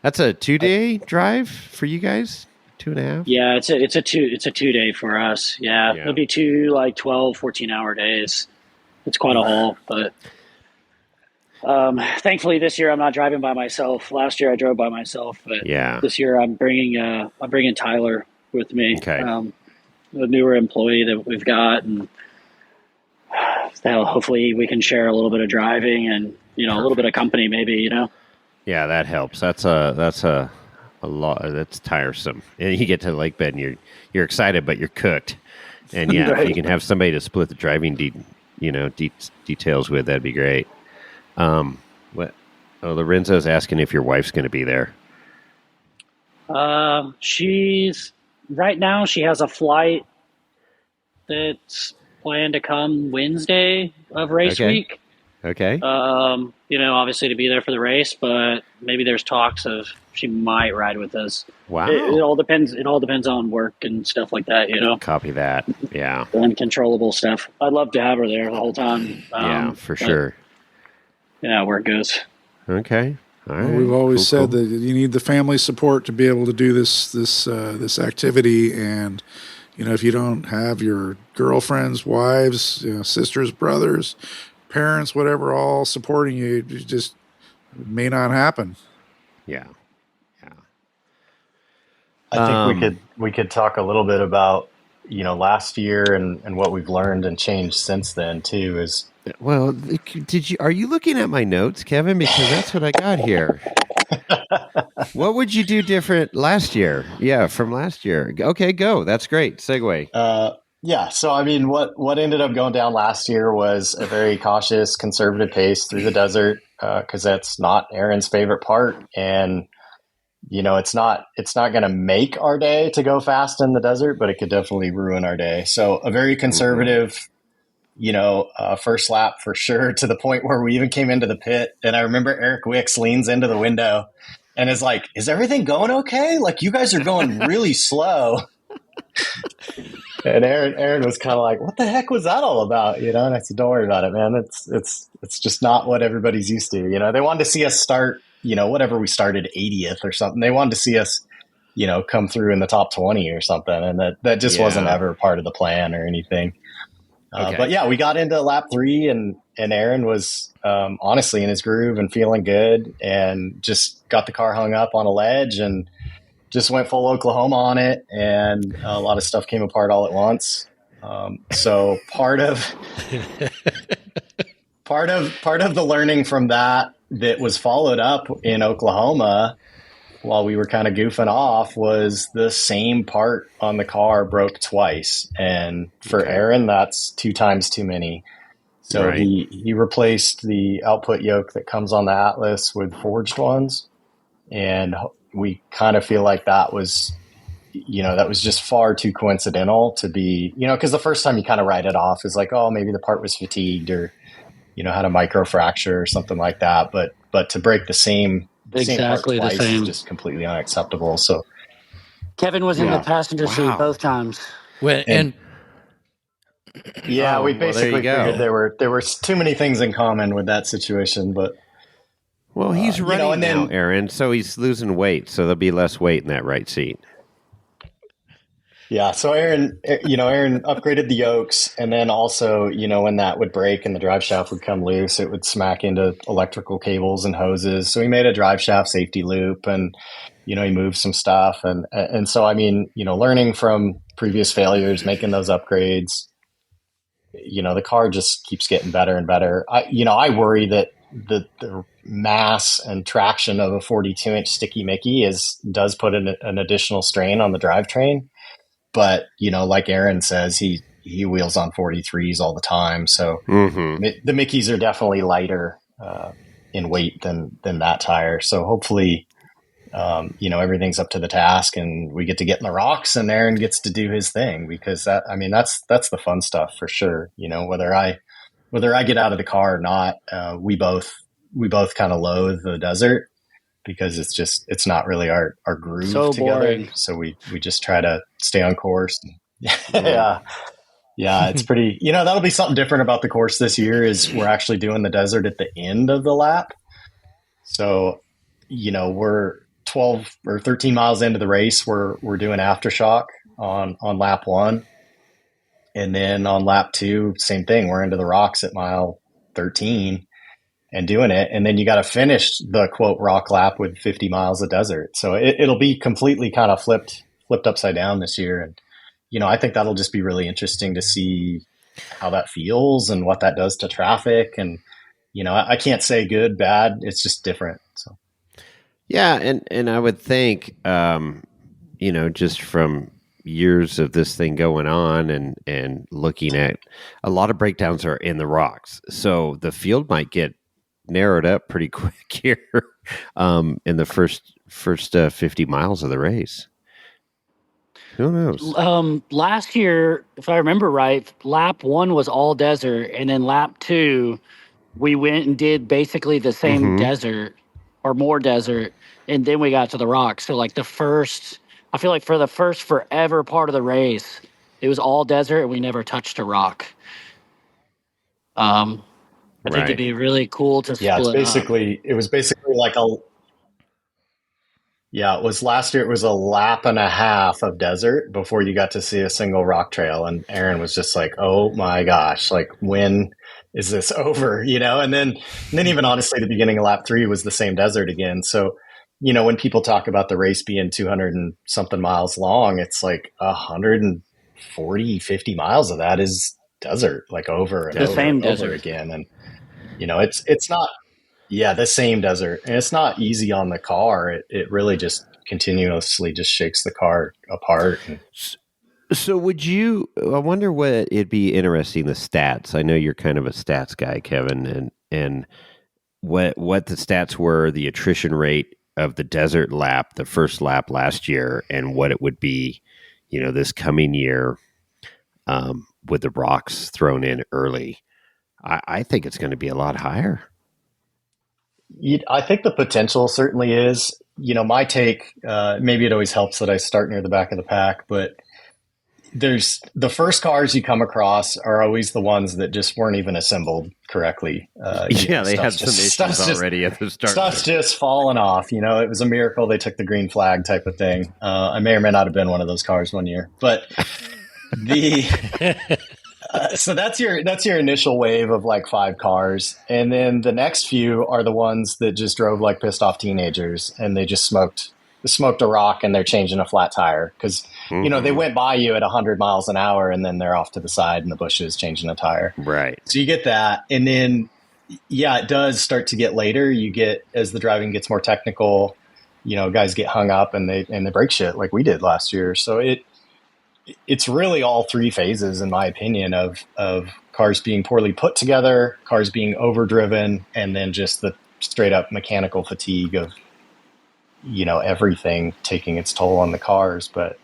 That's a 2-day drive for you guys? 2.5? Yeah, it's a 2-day for us. Yeah. It'll be 2 12, 14-hour days. It's quite a haul, but thankfully this year I'm not driving by myself. Last year I drove by myself, but this year I'm bringing Tyler with me. Okay. The newer employee that we've got, and hopefully we can share a little bit of driving and a little bit of company maybe. Yeah, that helps. That's a lot. That's tiresome. And you get to the lake bed and you're excited, but you're cooked. And Right. if you can have somebody to split the driving details with, that'd be great. Lorenzo's asking if your wife's going to be there. She's right now. She has a flight that's planned to come Wednesday of race week. Okay. Obviously to be there for the race, but maybe there's talks of she might ride with us. Wow. It all depends. It all depends on work and stuff like that. Copy that. Yeah. The uncontrollable stuff. I'd love to have her there the whole time. Yeah, for sure. Yeah, where it goes. Okay. All right. Well, we've always said that you need the family support to be able to do this activity, and if you don't have your girlfriends, wives, sisters, brothers, parents, whatever, all supporting you, it just may not happen. Yeah. I think we could talk a little bit about last year and what we've learned and changed since then too. Well, are you looking at my notes, Kevin? Because that's what I got here. What would you do different last year? Yeah, from last year. Okay, go. That's great. Segue. Yeah. So, I mean, what ended up going down last year was a very cautious, conservative pace through the desert, because that's not Aaron's favorite part. And, it's not going to make our day to go fast in the desert, but it could definitely ruin our day. So a very conservative, first lap for sure, to the point where we even came into the pit. And I remember Eric Wicks leans into the window and is like, "Is everything going okay? Like, you guys are going really slow." And Aaron was kind of like, "What the heck was that all about?" And I said, "Don't worry about it, man. It's just not what everybody's used to. They wanted to see us start, whatever we started 80th or something. They wanted to see us, come through in the top 20 or something. And that just wasn't ever part of the plan or anything. Okay. But yeah, we got into lap 3 and Aaron was honestly in his groove and feeling good, and just got the car hung up on a ledge and just went full Oklahoma on it, and a lot of stuff came apart all at once. So part of the learning from that was followed up in Oklahoma while we were kind of goofing off was the same part on the car broke twice. And for Aaron, that's 2 times too many. So he replaced the output yoke that comes on the Atlas with forged ones. And we kind of feel like that was just far too coincidental to be, because the first time you kind of write it off is like, oh, maybe the part was fatigued or, had a micro fracture or something like that. But to break the same same part Exactly the twice is same. just completely unacceptable. So Kevin was in the passenger seat Wow. both times. And yeah, Oh, we well, there you basically figured go. there were too many things in common with that situation. But Well, he's you know, running and now, then Aaron, so he's losing weight, so there'll be less weight in that right seat. yeah, so Aaron, Aaron upgraded the yokes, and then also, when that would break and the drive shaft would come loose, it would smack into electrical cables and hoses. So he made a drive shaft safety loop, and he moved some stuff, and so I mean, learning from previous failures, making those upgrades, the car just keeps getting better and better. I worry that the mass and traction of a 42-inch sticky Mickey does put an additional strain on the drivetrain. But like Aaron says, he wheels on 43s all the time, so the Mickeys are definitely lighter in weight than that tire. So hopefully, everything's up to the task, and we get to get in the rocks, and Aaron gets to do his thing, because that's the fun stuff for sure. Whether I get out of the car or not, we both kind of loathe the desert, because it's not really our groove So together. boring. So we just try to stay on course. Yeah. Yeah. It's pretty, that'll be something different about the course this year, is we're actually doing the desert at the end of the lap. So, we're 12 or 13 miles into the race. We're doing aftershock on lap 1. And then on lap 2, same thing. We're into the rocks at mile 13 and doing it. And then you got to finish the quote rock lap with 50 miles of desert. So it'll be completely kind of flipped upside down this year. And, I think that'll just be really interesting to see how that feels and what that does to traffic. And, I can't say good, bad. It's just different. So. Yeah. And I would think, just from years of this thing going on and looking at, a lot of breakdowns are in the rocks. So the field might get narrowed up pretty quick here in the first 50 miles of the race. Who knows? Last year, if I remember right, lap 1 was all desert, and then lap 2, we went and did basically the same desert or more desert, and then we got to the rocks. So like I feel like for the first forever part of the race, it was all desert and we never touched a rock. I think it'd be really cool to split it was basically like it was last year. It was a lap and a half of desert before you got to see a single rock trail. And Aaron was just like, oh my gosh, like, when is this over? And then even honestly, the beginning of lap 3 was the same desert again. So, when people talk about the race being 200 and something miles long, it's like 140, 50 miles of that is desert, like over and over and over again. And, it's not, the same desert. And it's not easy on the car. It really just continuously just shakes the car apart. So I wonder what it'd be interesting, the stats. I know you're kind of a stats guy, Kevin, and what the stats were, the attrition rate of the desert lap, the first lap last year, and what it would be, this coming year with the rocks thrown in early. I think it's going to be a lot higher. I think the potential certainly is. My take, maybe it always helps that I start near the back of the pack, but there's the first cars you come across are always the ones that just weren't even assembled correctly. They had some issues already at the start. Stuff's just falling off. It was a miracle they took the green flag type of thing. I may or may not have been one of those cars one year, but so that's your initial wave of like 5 cars, and then the next few are the ones that just drove like pissed off teenagers, and they just smoked a rock, and they're changing a flat tire because they went by you at 100 miles an hour, and then they're off to the side in the bushes changing a tire. Right. So you get that, and then it does start to get later. You get, as the driving gets more technical, guys get hung up and they break shit like we did last year. So it's really all 3 phases, in my opinion, of cars being poorly put together, cars being overdriven, and then just the straight up mechanical fatigue of, everything taking its toll on the cars. But,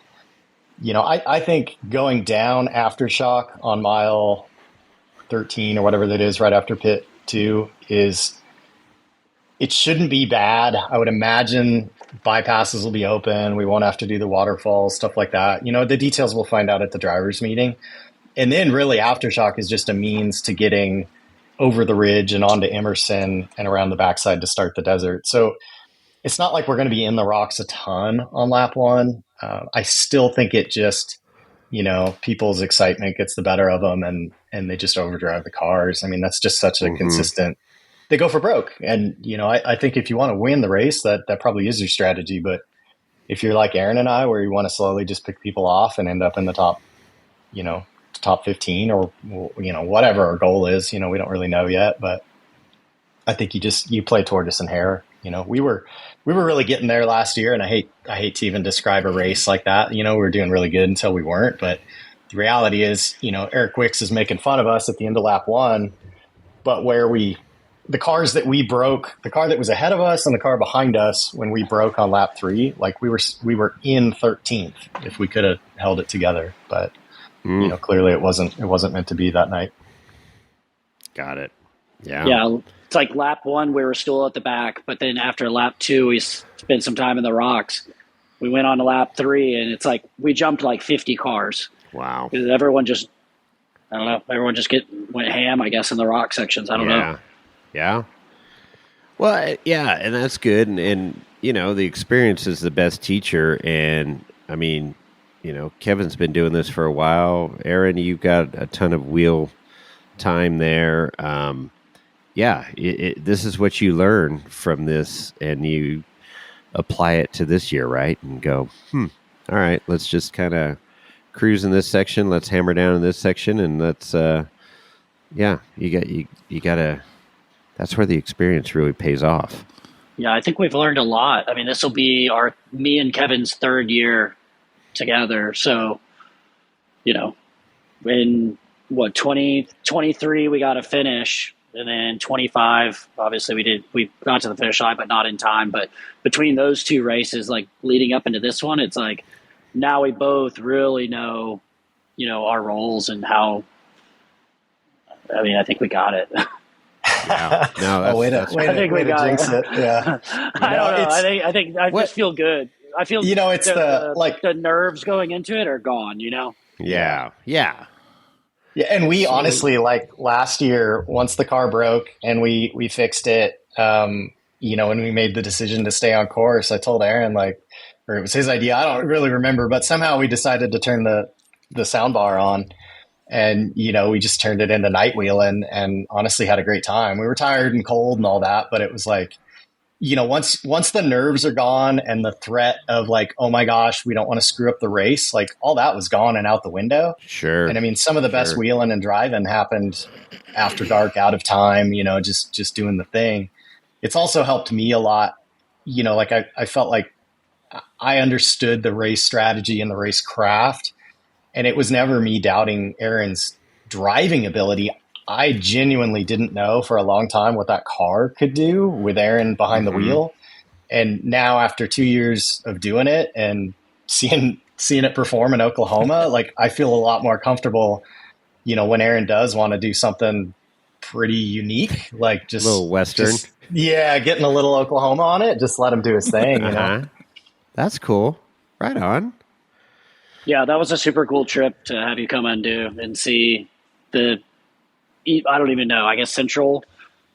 I think going down aftershock on mile 13 or whatever that is right after pit 2 is It shouldn't be bad. I would imagine bypasses will be open. We won't have to do the waterfalls, stuff like that. You know, the details we'll find out at the driver's meeting. And then really Aftershock is just a means to getting over the ridge and onto Emerson and around the backside to start the desert. So it's not like we're going to be in the rocks a ton on lap one. I still think it just, you know, people's excitement gets the better of them and they just overdrive the cars. I mean, that's just such a consistent, they go for broke. And, you know, I think if you want to win the race, that probably is your strategy. But if you're like Aaron and I, where you want to slowly just pick people off and end up in the top, you know, top 15 or, you know, whatever our goal is, you know, we don't really know yet, but I think you play tortoise and hare. You know, we were really getting there last year, and I hate to even describe a race like that. You know, we were doing really good until we weren't. But the reality is, you know, Eric Wicks is making fun of us at the end of lap one, but the cars that we broke, the car that was ahead of us and the car behind us when we broke on lap 3, like we were in 13th if we could have held it together. But you know, clearly it wasn't meant to be that night. Got it. Yeah. Yeah. It's like lap 1, we were still at the back, but then after lap 2, we spent some time in the rocks. We went on to lap 3, and it's like we jumped like 50 cars. Wow. Because everyone just went ham, I guess, in the rock sections. I don't know. Yeah. Well, yeah, and that's good. And, you know, the experience is the best teacher. And, I mean, you know, Kevin's been doing this for a while. Aaron, you've got a ton of wheel time there. Yeah, this is what you learn from this, and you apply it to this year, right? And go, all right, let's just kind of cruise in this section. Let's hammer down in this section, and let's, you gotta. That's where the experience really pays off. Yeah, I think we've learned a lot. I mean, this will be me and Kevin's 3rd year together. So, you know, in 2023 we got a finish. And then 25, obviously we got to the finish line, but not in time. But between those 2 races, like leading up into this one, it's like now we both really know, you know, our roles and how. I mean, I think we got it. Yeah. No, way to jinx it. Yeah. I don't know. I think I just feel good. I feel, you know, it's the nerves going into it are gone. You know. Yeah. Yeah. Yeah, and we honestly, like last year, once the car broke and we fixed it, you know, when we made the decision to stay on course, I told Aaron, like, or it was his idea, I don't really remember, but somehow we decided to turn the sound bar on, and, you know, we just turned it into night wheeling and honestly had a great time. We were tired and cold and all that, but it was like, you know, once the nerves are gone and the threat of like, oh my gosh, we don't want to screw up the race, like all that was gone and out the window. Sure. And I mean, some of the best wheeling and driving happened after dark, out of time, you know, just doing the thing. It's also helped me a lot. You know, like I felt like I understood the race strategy and the race craft, and it was never me doubting Aaron's driving ability. I genuinely didn't know for a long time what that car could do with Aaron behind the wheel. And now after 2 years of doing it and seeing it perform in Oklahoma, like I feel a lot more comfortable, you know, when Aaron does want to do something pretty unique, like just a little Western. Getting a little Oklahoma on it. Just let him do his thing, you know? That's cool. Right on. Yeah, that was a super cool trip to have you come and do and see I don't even know, I guess central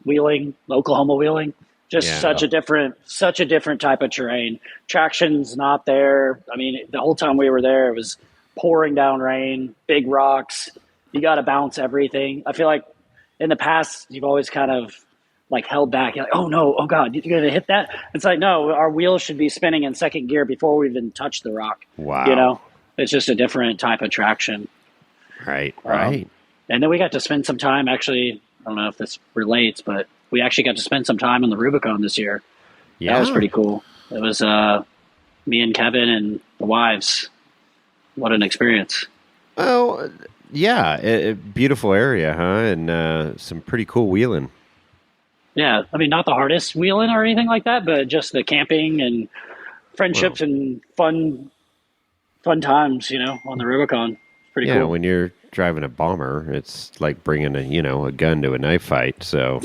wheeling, Oklahoma wheeling, just such a different type of terrain. Traction's not there. I mean, the whole time we were there, it was pouring down rain, big rocks. You got to bounce everything. I feel like in the past, you've always kind of like held back. You're like, oh no, oh God, you're going to hit that? It's like, no, our wheels should be spinning in second gear before we even touch the rock. Wow. You know, it's just a different type of traction. Right. And then we got to spend some time, actually, I don't know if this relates, but we actually got to spend some time on the Rubicon this year. Yeah. That was pretty cool. It was me and Kevin and the wives. What an experience. Oh, yeah. A beautiful area, huh? And some pretty cool wheeling. Yeah. I mean, not the hardest wheeling or anything like that, but just the camping and friendships and fun times, you know, on the Rubicon. Pretty cool. Yeah, when you're driving a bomber, it's like bringing a gun to a knife fight. So,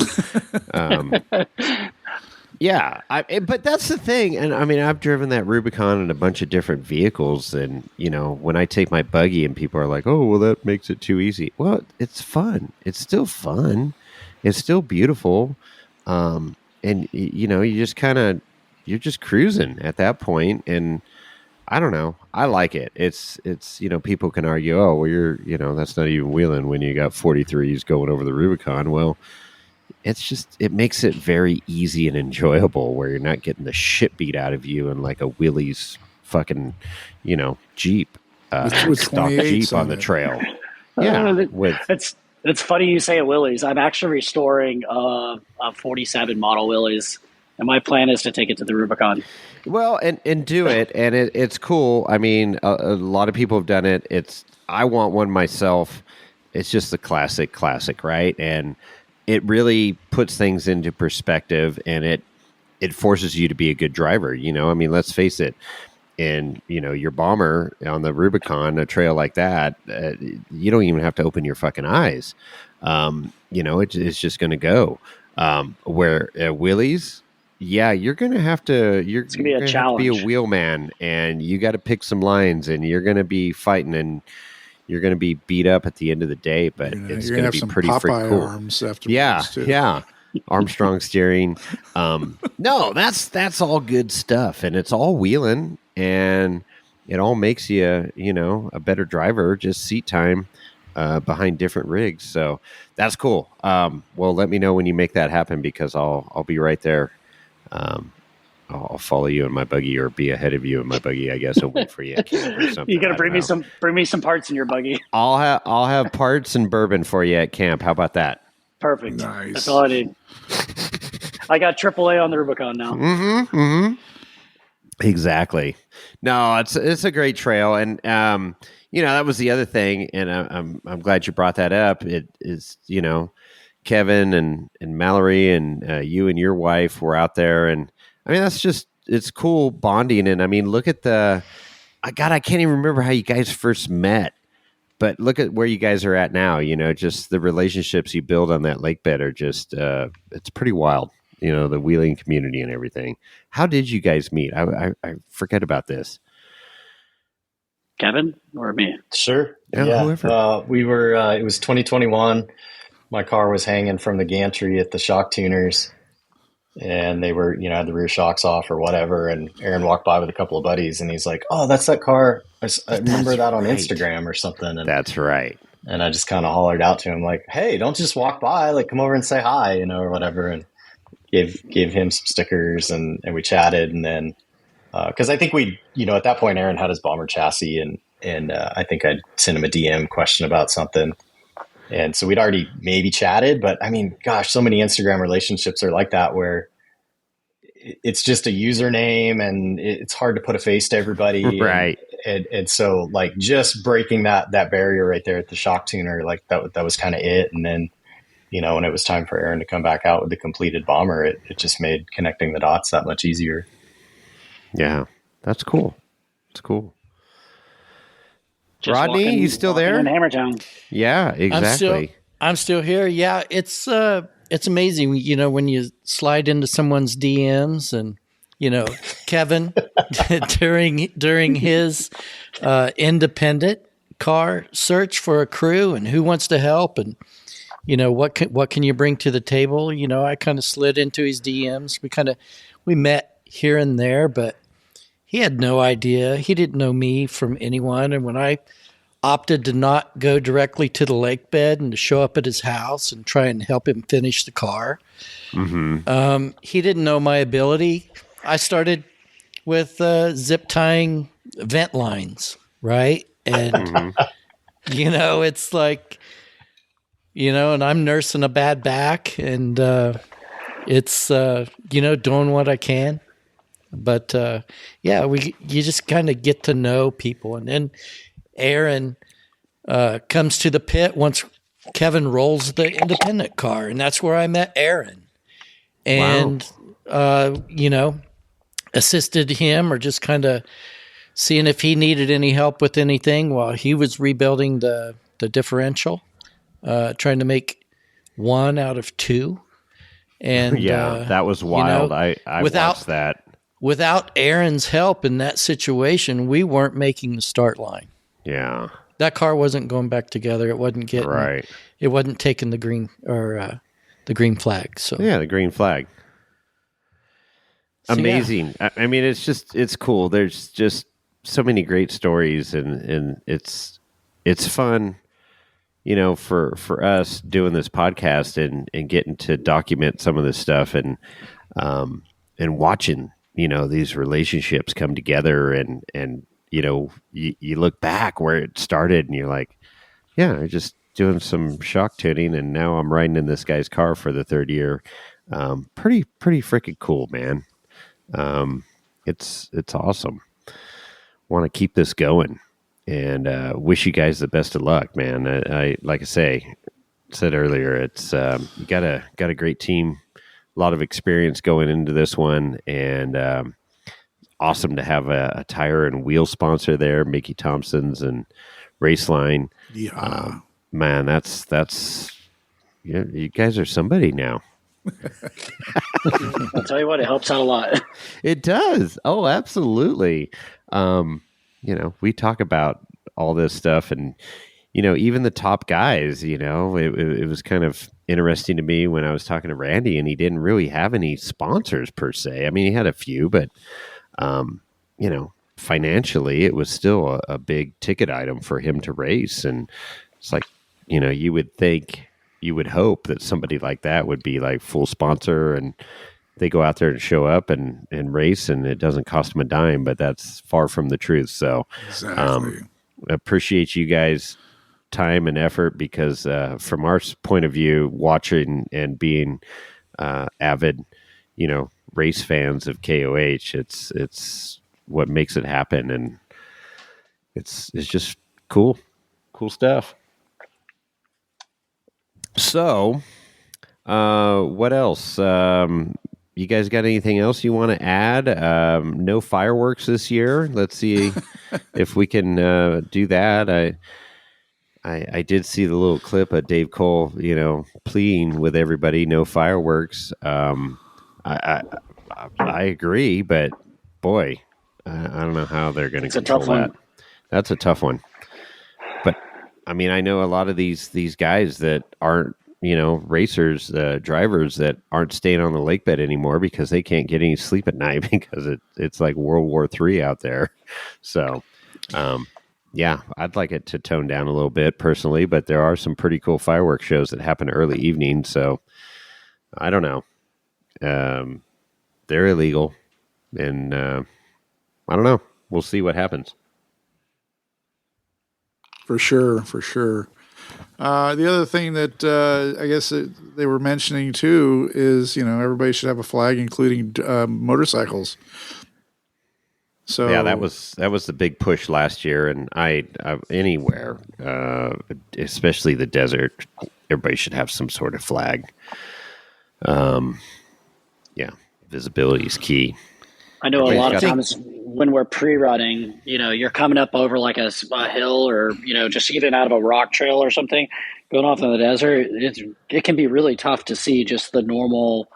Yeah, but that's the thing, and I mean, I've driven that Rubicon in a bunch of different vehicles, and when I take my buggy, and people are like, "Oh, well, that makes it too easy." Well, it's fun. It's still fun. It's still beautiful, and you're just cruising at that point, and I don't know. I like it. It's people can argue, "Oh, well, that's not even wheeling when you got 43s going over the Rubicon." Well, it makes it very easy and enjoyable where you're not getting the shit beat out of you in like a Willys fucking, Jeep, with stock 28s Jeep on the it. trail. Yeah. It's funny you say a Willys. I'm actually restoring a 47 model Willys, and my plan is to take it to the Rubicon. Well, and do it, and it's cool. I mean, a lot of people have done it. I want one myself. It's just the classic, right? And it really puts things into perspective, and it forces you to be a good driver. I mean, let's face it. And your bomber on the Rubicon, a trail like that, you don't even have to open your fucking eyes. It's just going to go. Where Willys, yeah, you're going to have to. It's going to be a challenge. Be a wheelman, and you got to pick some lines, and you're going to be fighting, and you're going to be beat up at the end of the day. But it's going to be pretty freaking cool. Arms afterwards too. Yeah. Armstrong steering. No, that's all good stuff, and it's all wheeling, and it all makes you a better driver. Just seat time behind different rigs, so that's cool. Well, let me know when you make that happen because I'll be right there. I'll follow you in my buggy or be ahead of you in my buggy. I guess I'll wait for you at camp or something. You got to bring me some parts in your buggy. I'll have parts and bourbon for you at camp. How about that? Perfect. Nice. That's all I need. I got AAA on the Rubicon now. Mm-hmm. Exactly. No, it's a great trail, and that was the other thing, and I'm glad you brought that up. It is Kevin and Mallory and you and your wife were out there, and I mean it's cool bonding, and I mean look at I can't even remember how you guys first met. But look at where you guys are at now. Just the relationships you build on that lake bed are just, it's pretty wild. The wheeling community and everything. How did you guys meet? I forget about this. Kevin or me? Sure. Yeah. Whoever. We were, it was 2021. My car was hanging from the gantry at the shock tuners. And they were, had the rear shocks off or whatever. And Aaron walked by with a couple of buddies and he's like, "Oh, that's that car. I remember that on Instagram or something." And that's right. And I just kind of hollered out to him like, "Hey, don't just walk by, like come over and say hi, or whatever." And gave him some stickers and we chatted. And then, cause I think we, at that point, Aaron had his bomber chassis and I think I'd sent him a DM question about something. And so we'd already maybe chatted, but I mean, gosh, so many Instagram relationships are like that where it's just a username and it's hard to put a face to everybody. Right. And so like just breaking that barrier right there at the shock tuner, like that was kind of it. And then, when it was time for Aaron to come back out with the completed bomber, it just made connecting the dots that much easier. Yeah. That's cool. It's cool. Just Rodney, you still there? In Hammertown. Yeah, exactly. I'm still here. Yeah, it's amazing. When you slide into someone's DMs and Kevin during his independent car search for a crew and who wants to help and what can you bring to the table? I kind of slid into his DMs. We met here and there, but he had no idea. He didn't know me from anyone. And when I opted to not go directly to the lake bed and to show up at his house and try and help him finish the car, he didn't know my ability. I started with zip tying vent lines, right? And, it's like, and I'm nursing a bad back and it's, doing what I can. But you just kind of get to know people, and then Aaron comes to the pit once Kevin rolls the independent car, and that's where I met Aaron, and assisted him or just kind of seeing if he needed any help with anything while he was rebuilding the differential, trying to make one out of two. And that was wild. I watched that. Without Aaron's help in that situation, we weren't making the start line. Yeah. That car wasn't going back together. It wasn't getting right. It wasn't taking the green or the green flag. So yeah, the green flag. Amazing. Yeah. I mean, it's cool. There's just so many great stories, and it's fun, for us doing this podcast and getting to document some of this stuff and watching, these relationships come together and you look back where it started and you're like, yeah, I'm just doing some shock tuning and now I'm riding in this guy's car for the third year. Pretty freaking cool, man. It's awesome. Want to keep this going and wish you guys the best of luck, man. I like I said earlier, it's you got a great team, a lot of experience going into this one, and awesome to have a tire and wheel sponsor there, Mickey Thompson's and Raceline. Yeah, man, that's you guys are somebody now. I'll tell you what, it helps out a lot. It does. Oh, absolutely. We talk about all this stuff and, even the top guys, it was kind of interesting to me when I was talking to Randy and he didn't really have any sponsors per se. I mean, he had a few, but, financially it was still a big ticket item for him to race. And it's like, you would hope that somebody like that would be like full sponsor and they go out there and show up and race and it doesn't cost them a dime, but that's far from the truth. So exactly. Appreciate you guys' time and effort because from our point of view, watching and being avid, race fans of KOH, it's what makes it happen. And it's just cool stuff. So, what else? You guys got anything else you want to add? No fireworks this year. Let's see if we can do that. I did see the little clip of Dave Cole, pleading with everybody, no fireworks. I agree, but boy, I don't know how they're going to control that. That's a tough one. But I mean, I know a lot of these guys that aren't, racers, drivers that aren't staying on the lake bed anymore because they can't get any sleep at night because it's like World War III out there. So, yeah, I'd like it to tone down a little bit personally, but there are some pretty cool fireworks shows that happen early evening. So I don't know. They're illegal and, I don't know. We'll see what happens. For sure. The other thing that I guess they were mentioning too is, everybody should have a flag, including motorcycles. So yeah, that was the big push last year, and I anywhere, especially the desert, everybody should have some sort of flag. Yeah, visibility is key. I know a lot of times when we're pre-running, you're coming up over like a hill or, just even out of a rock trail or something, going off in the desert, it can be really tough to see just the normal,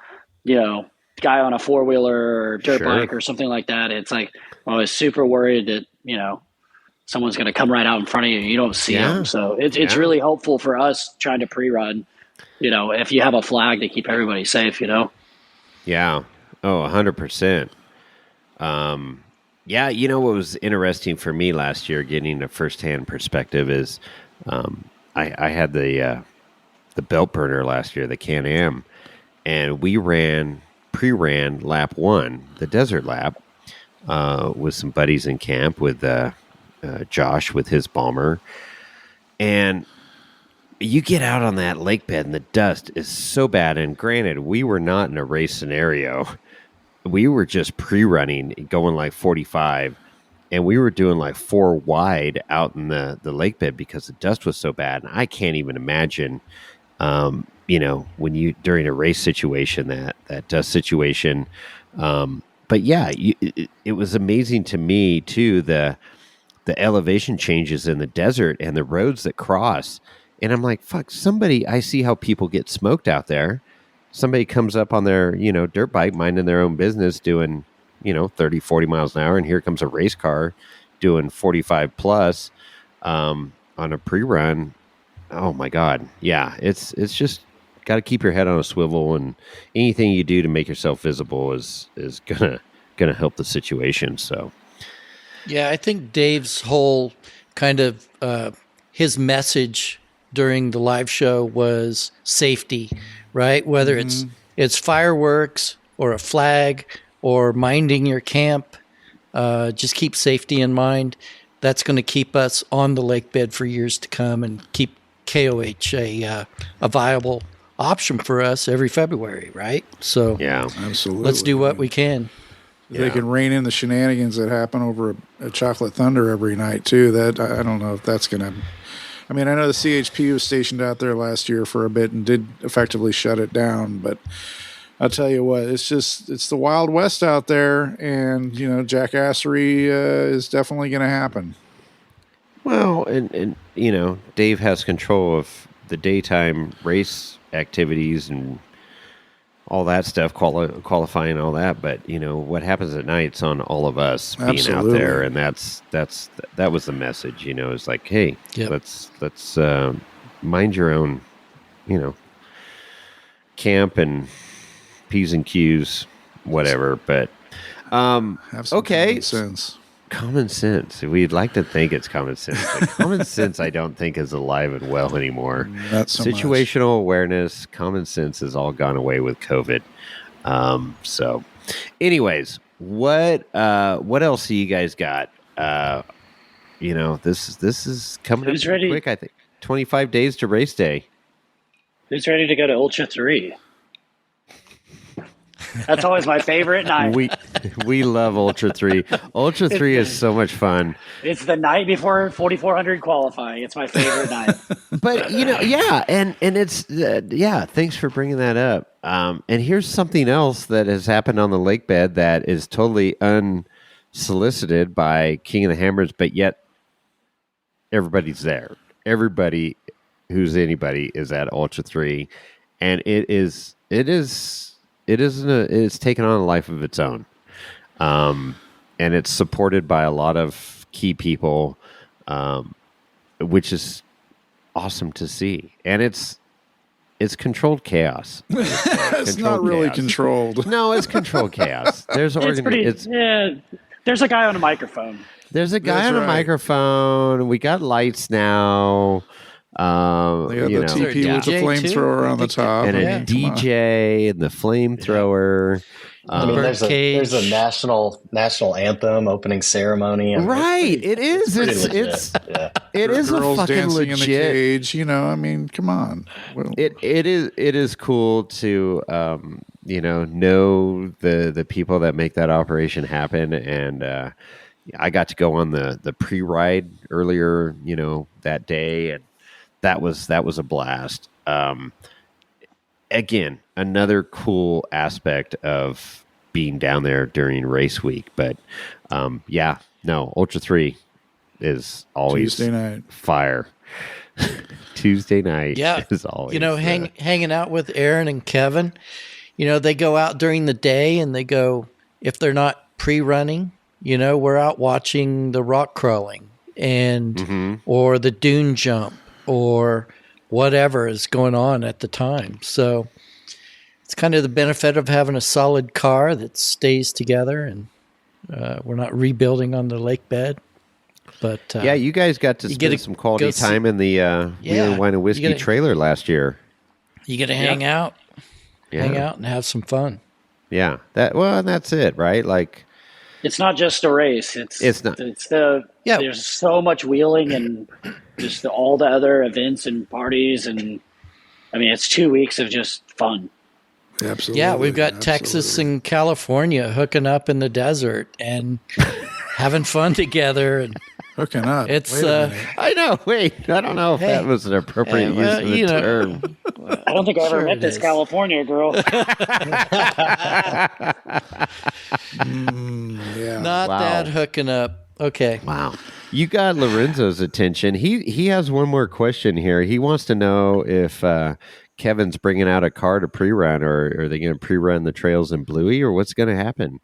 guy on a four-wheeler or dirt bike or something like that. It's like, I was super worried that, someone's going to come right out in front of you and you don't see them. So it's really helpful for us trying to pre-run, if you have a flag to keep everybody safe, Yeah. Oh, 100%. Yeah, what was interesting for me last year, getting a firsthand perspective, is I had the belt burner last year, the Can-Am, and we pre-ran lap 1, the desert lap, with some buddies in camp with Josh with his bomber, and you get out on that lake bed and the dust is so bad. And granted, we were not in a race scenario. We were just pre-running, going like 45, and we were doing like 4 wide out in the lake bed because the dust was so bad. And I can't even imagine, when you during a race situation, that dust situation. But yeah, it was amazing to me too, the elevation changes in the desert and the roads that cross. And I'm like, fuck, I see how people get smoked out there. somebody comes up on their, dirt bike, minding their own business, doing, 30, 40 miles an hour. And here comes a race car doing 45 plus on a pre-run. Oh my God. Yeah. It's just got to keep your head on a swivel, and anything you do to make yourself visible is gonna help the situation. So yeah, I think Dave's whole kind of his message during the live show was safety, right? Whether it's fireworks or a flag or minding your camp, just keep safety in mind. That's going to keep us on the lake bed for years to come and keep KOH a viable option for us every February, right? So yeah, absolutely. Let's do what we can. They can rein in the shenanigans that happen over a Chocolate Thunder every night too. That I don't know if that's going to. I mean, I know the CHP was stationed out there last year for a bit and did effectively shut it down, but I'll tell you what, it's the Wild West out there, and jackassery is definitely going to happen. Well, and Dave has control of the daytime race activities and all that stuff, qualifying all that. But what happens at night's on all of us being out there, and that was the message. It's like, hey, let's mind your own, camp and P's and Q's, whatever. But have some common sense. Common sense. We'd like to think it's common sense, but common sense I don't think is alive and well anymore. Not so Situational awareness, common sense has all gone away with COVID. So anyways, what else do you guys got? This is coming up ready? Quick, I think. 25 days to race day. Who's ready to go to Ultra 3? That's always my favorite night. We love Ultra 3. Ultra 3 is so much fun. It's the night before 4,400 qualifying. It's my favorite night. But and it's thanks for bringing that up. And here's something else that has happened on the lake bed that is totally unsolicited by King of the Hammers, but yet everybody's there. Everybody who's anybody is at Ultra 3, and it's taken on a life of its own. And it's supported by a lot of key people, which is awesome to see. And it's controlled chaos. It's not really chaos. Controlled. No, it's controlled chaos. There's There's a guy on a microphone. There's a guy on a microphone. We got lights now. They got the TP with the flamethrower on the top. And a DJ and the flamethrower. There's a national anthem opening ceremony. Right. It is. It is a fucking dancing legit. In the cage. Come on. Well, it is cool to know the people that make that operation happen. And I got to go on the pre-ride earlier, that day, and that was a blast. Again, another cool aspect of being down there during race week. But Ultra 3 is always Tuesday night fire. Tuesday night is always hanging out with Aaron and Kevin. They go out during the day, and they go, if they're not pre-running, we're out watching the rock crawling and or the dune jump or whatever is going on at the time. So it's kind of the benefit of having a solid car that stays together, and we're not rebuilding on the lake bed. But you guys got to spend some quality time in the Wheel Wine and Whiskey trailer last year. You get to hang out and have some fun. Yeah, that's it, right? Like, it's not just a race. It's not. There's so much wheeling and just all the other events and parties, and it's 2 weeks of just fun. Absolutely. Yeah, we've got Texas and California hooking up in the desert and having fun together. And hooking up. It's I know. Wait, I don't know if that was an appropriate use of the term. I don't think I ever met this California girl. That hooking up. Okay. Wow. You got Lorenzo's attention. He has one more question here. He wants to know if Kevin's bringing out a car to pre-run, or are they going to pre-run the trails in Bluey, or what's going to happen?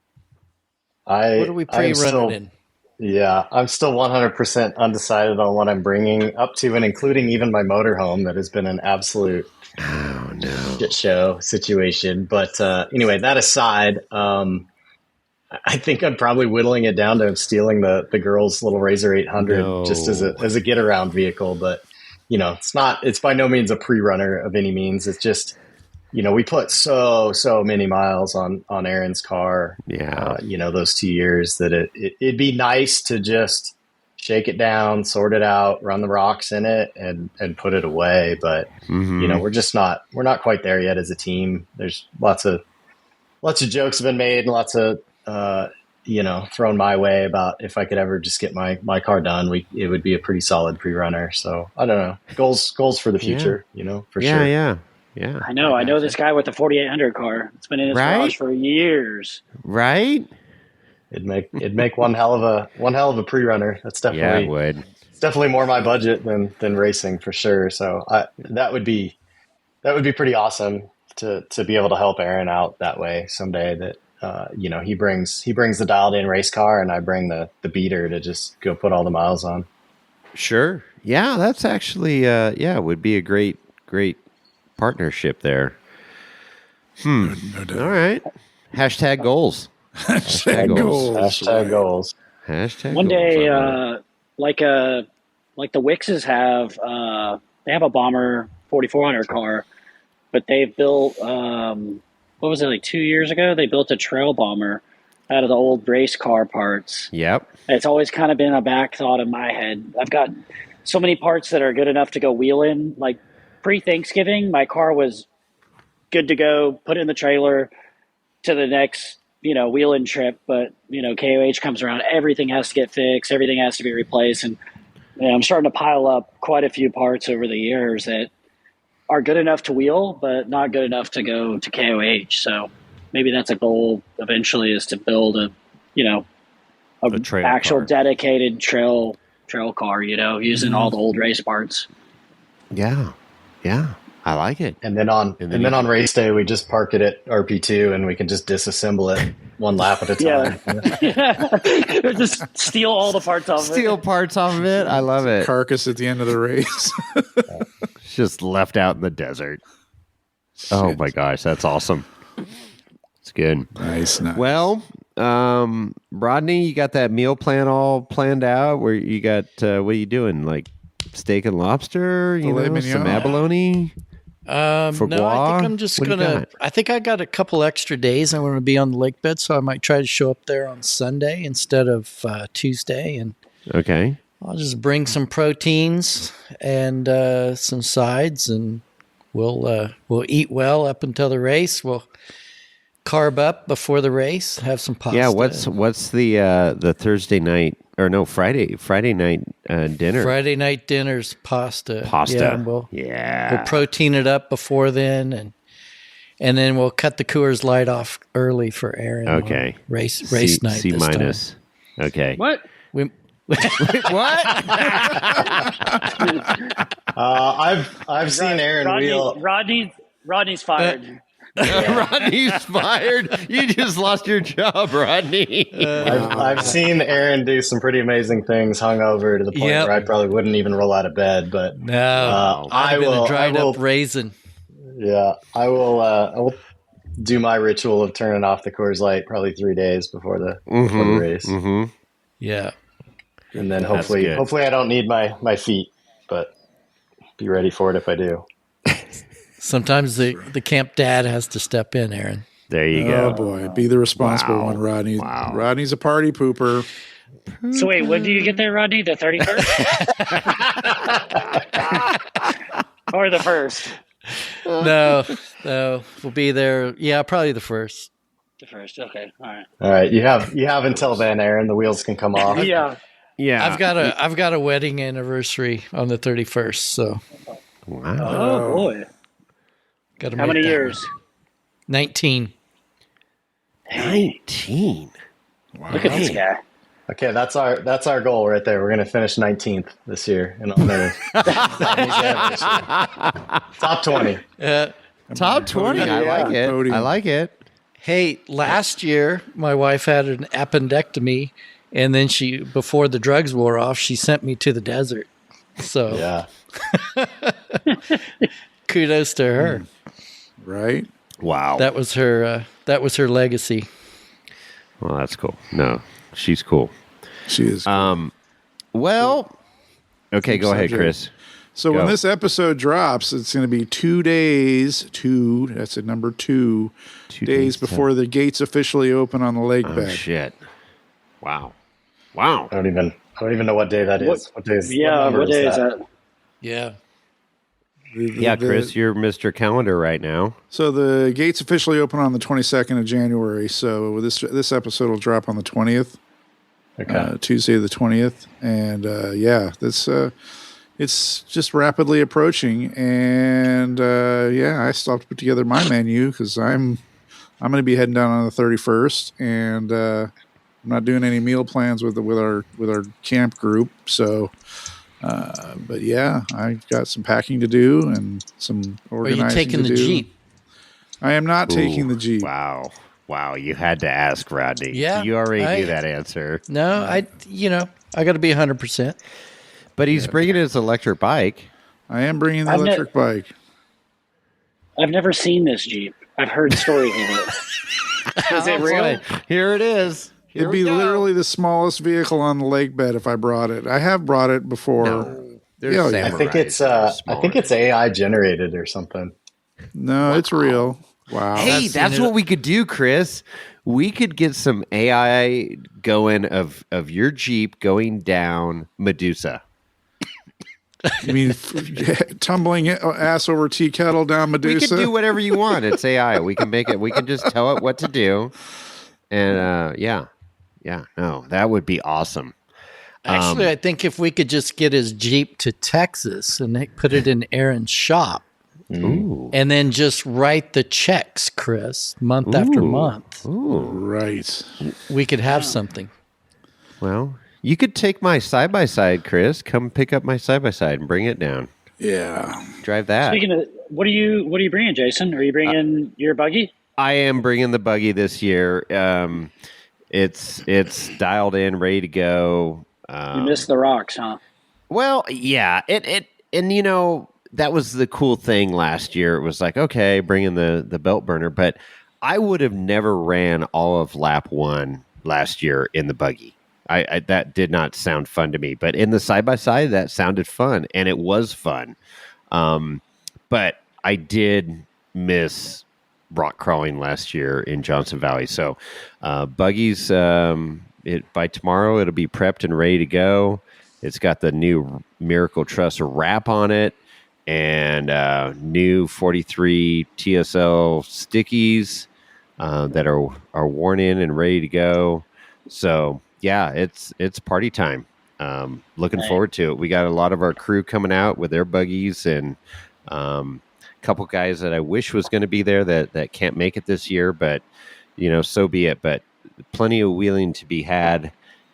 What are we pre-running in? Yeah, I'm still 100% undecided on what I'm bringing up to and including even my motorhome that has been an absolute shit show situation. But anyway, that aside, I think I'm probably whittling it down to stealing the girl's little Razor 800 just as a get around vehicle. But it's by no means a pre-runner of any means. It's just, we put so many miles on Aaron's car. Yeah. Those 2 years that it'd be nice to just shake it down, sort it out, run the rocks in it, and put it away. But we're not quite there yet as a team. There's lots of jokes have been made and lots of thrown my way about if I could ever just get my car done, it would be a pretty solid pre-runner. So I don't know, goals for the future, for sure. Yeah. I know this guy with the 4800 car. It's been in his garage for years. Right. It'd make one hell of a pre-runner. That's definitely, it would. It's definitely more my budget than racing for sure. So that would be pretty awesome to be able to help Aaron out that way someday. That he brings the dialed in race car and I bring the beater to just go put all the miles on. Sure. Yeah, that's actually would be a great partnership there. No doubt. All right. Hashtag goals. Hashtag goals. Hashtag goals. Hashtag One goals. day, like the Wixes have, they have a Bomber 4400 car, but they've built, what was it, like 2 years ago? They built a trail bomber out of the old race car parts. Yep. It's always kind of been a back thought in my head. I've got so many parts that are good enough to go wheeling. Like pre-Thanksgiving, my car was good to go, put in the trailer to the next, wheeling trip. But, KOH comes around, everything has to get fixed, everything has to be replaced. And I'm starting to pile up quite a few parts over the years that are good enough to wheel, but not good enough to go to KOH. So maybe that's a goal eventually, is to build a actual car. dedicated trail car, using all the old race parts. Yeah. I like it. And then on race day, we just park it at RP2 and we can just disassemble it one lap at a time. Yeah. Just steal all the parts off of it. Steal parts off of it. I love it. Carcass at the end of the race. It's just left out in the desert. Shit. Oh my gosh, that's awesome. It's good. Nice. Well, Rodney, you got that meal plan all planned out? Where you got what are you doing? Like steak and lobster? Some abalone? No, I think I'm just gonna. I think I got a couple extra days. I want to be on the lake bed, so I might try to show up there on Sunday instead of Tuesday. And okay, I'll just bring some proteins and some sides, and we'll eat well up until the race. We'll carb up before the race. Have some pasta. Yeah, what's the Thursday night or no Friday night dinner? Friday night dinner's pasta. Yeah, we'll protein it up before then, and then we'll cut the Coors Light off early for Aaron. Okay, race night. C minus. Time. Okay. What? What? I've seen Aaron wheel. Rodney's fired. Rodney's fired. You just lost your job, Rodney. I've seen Aaron do some pretty amazing things hungover to the point where I probably wouldn't even roll out of bed. But no, I will a dried up raisin. Yeah, I will do my ritual of turning off the Coors Light probably 3 days before the race. Mm-hmm. Yeah, and then hopefully I don't need my feet, but be ready for it if I do. Sometimes the camp dad has to step in, Aaron. There you go. Oh boy, be the responsible one, Rodney. Wow. Rodney's a party pooper. So wait, when do you get there, Rodney? The 31st? Or the 1st? No, we'll be there. Yeah, probably the 1st. The 1st, okay, all right. You have until then, Aaron. The wheels can come off. Yeah. I've got a wedding anniversary on the 31st. So. Wow. Oh boy. How many years? 19. 19. Wow. Look at this guy. Okay, that's our goal right there. We're gonna finish 19th this year in honor of top 20. Top 20. I like it. Podium. I like it. Hey, last year my wife had an appendectomy, and then before the drugs wore off, she sent me to the desert. So Yeah, kudos to her. Right? Wow. That was her legacy. Well, that's cool. No, she's cool. She is. Well, okay, go ahead, subject. Chris. So Go. when this episode drops, it's going to be 2 days, that's at number 2, 2 days before the gates officially open on the lake Oh, bed. shit. Wow. I don't even know what day that is. What day is? Yeah, number what day is that? Yeah. Yeah, Chris, you're Mr. Calendar right now. So the gates officially open on the 22nd of January. So this episode will drop on the 20th, Okay. Tuesday the 20th. And it's just rapidly approaching. And I still have to put together my menu because I'm going to be heading down on the 31st, and I'm not doing any meal plans with our camp group. So. But yeah, I've got some packing to do and some organizing Are you taking to the do. Jeep? I am not taking the Jeep. Wow. You had to ask, Rodney. Yeah, You already knew that answer. No, I got to be 100%. But he's bringing his electric bike. I am bringing the I've electric bike. I've never seen this Jeep. I've heard stories of it. Is it real? Here it is. It'd be literally the smallest vehicle on the lake bed if I brought it. I have brought it before. No, there's Yeah, yeah. I think it's AI generated or something. No, it's real. Wow. Hey, that's what we could do, Chris. We could get some AI going of your Jeep going down Medusa. You mean tumbling ass over tea kettle down Medusa? We can do whatever you want. It's AI. We can make it. We can just tell it what to do. And no, that would be awesome. Actually, I think if we could just get his Jeep to Texas and they put it in Aaron's shop, Ooh. and then just write the checks, Chris, month after month, Right. we could have something. Well, you could take my side-by-side, Chris. Come pick up my side-by-side and bring it down. Yeah. Drive that. Speaking of, what are you bringing, Jason? Are you bringing your buggy? I am bringing the buggy this year. It's dialed in, ready to go. You missed the rocks, huh? Well, yeah. That was the cool thing last year. It was like, okay, bring in the belt burner, but I would have never ran all of lap 1 last year in the buggy. I that did not sound fun to me, but in the side-by-side, that sounded fun, and it was fun. But I did miss rock crawling last year in Johnson Valley. So buggies, by tomorrow, it'll be prepped and ready to go. It's got the new Miracle Truss wrap on it and new 43 TSL stickies that are worn in and ready to go. So yeah, it's party time. Looking forward to it. We got a lot of our crew coming out with their buggies, and couple guys that I wish was going to be there that can't make it this year, but so be it. But plenty of wheeling to be had,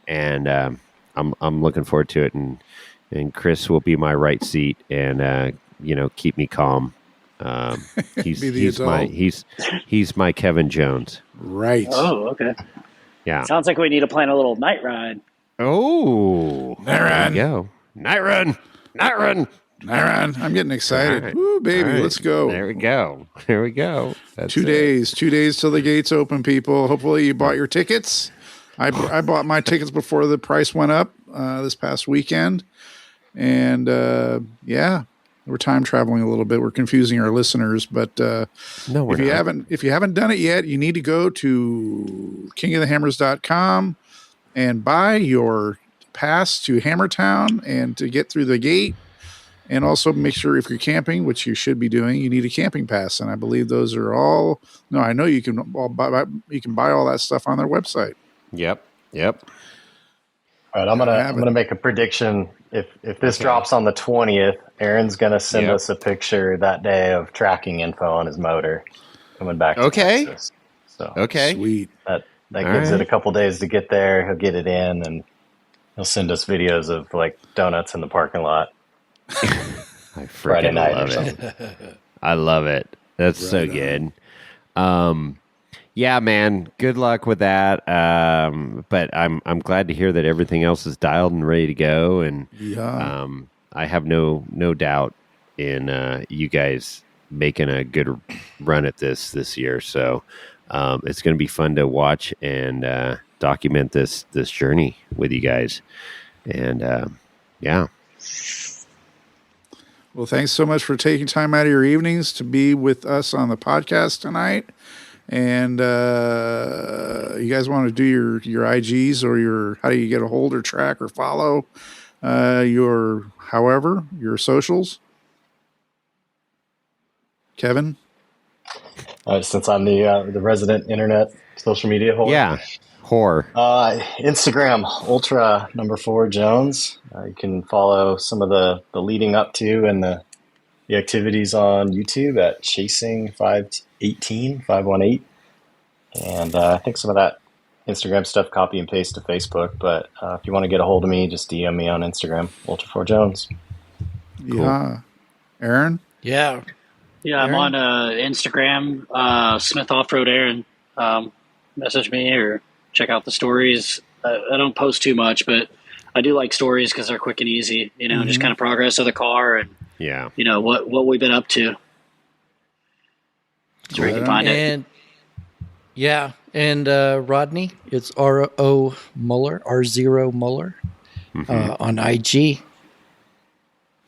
and I'm looking forward to it. And Chris will be my right seat and keep me calm. He's my Kevin Jones. Right. Oh, okay. Yeah. Sounds like we need to plan a little night ride. Oh, Night run. There you go. Night run. I'm getting excited. Right. Woo, baby, All right. let's go. There we go. That's 2 it. days. 2 days till the gates open, people. Hopefully you bought your tickets. I bought my tickets before the price went up this past weekend. And we're time traveling a little bit. We're confusing our listeners, but No, we're not. if you haven't done it yet, you need to go to kingofthehammers.com and buy your pass to Hammertown and to get through the gate. And also make sure if you're camping, which you should be doing, you need a camping pass. And I believe those are all. No, I know you can buy all that stuff on their website. Yep. All right, I'm gonna make a prediction. If this drops on the 20th, Aaron's gonna send us a picture that day of tracking info on his motor coming back to Texas. So Okay. Sweet. That All gives it right. a couple days to get there. He'll get it in, and he'll send us videos of like donuts in the parking lot I Friday freaking night or love something. it. I love it. That's so Right good. Yeah, man. Good luck with that. But I'm glad to hear that everything else is dialed and ready to go. And Yeah. I have no doubt in you guys making a good run at this year. So it's going to be fun to watch and document this journey with you guys. And yeah. Well, thanks so much for taking time out of your evenings to be with us on the podcast tonight. And you guys want to do your IGs or your how do you get a hold or track or follow your socials? Kevin? Since I'm the resident internet social media whore. Yeah. Whore. Instagram, Ultra4Jones. You can follow some of the leading up to and the activities on YouTube at Chasing 518. And I think some of that Instagram stuff copy and paste to Facebook. But if you want to get a hold of me, just DM me on Instagram, Ultra4Jones. Cool. Yeah. Aaron? Yeah. Yeah, I'm on Instagram, Smith Off-Road Aaron. Message me or check out the stories. I don't post too much, but I do like stories because they're quick and easy, just kind of progress of the car and, what we've been up to. That's where you can find it. Yeah, and Rodney, it's R0 Muller, R0 Muller on IG.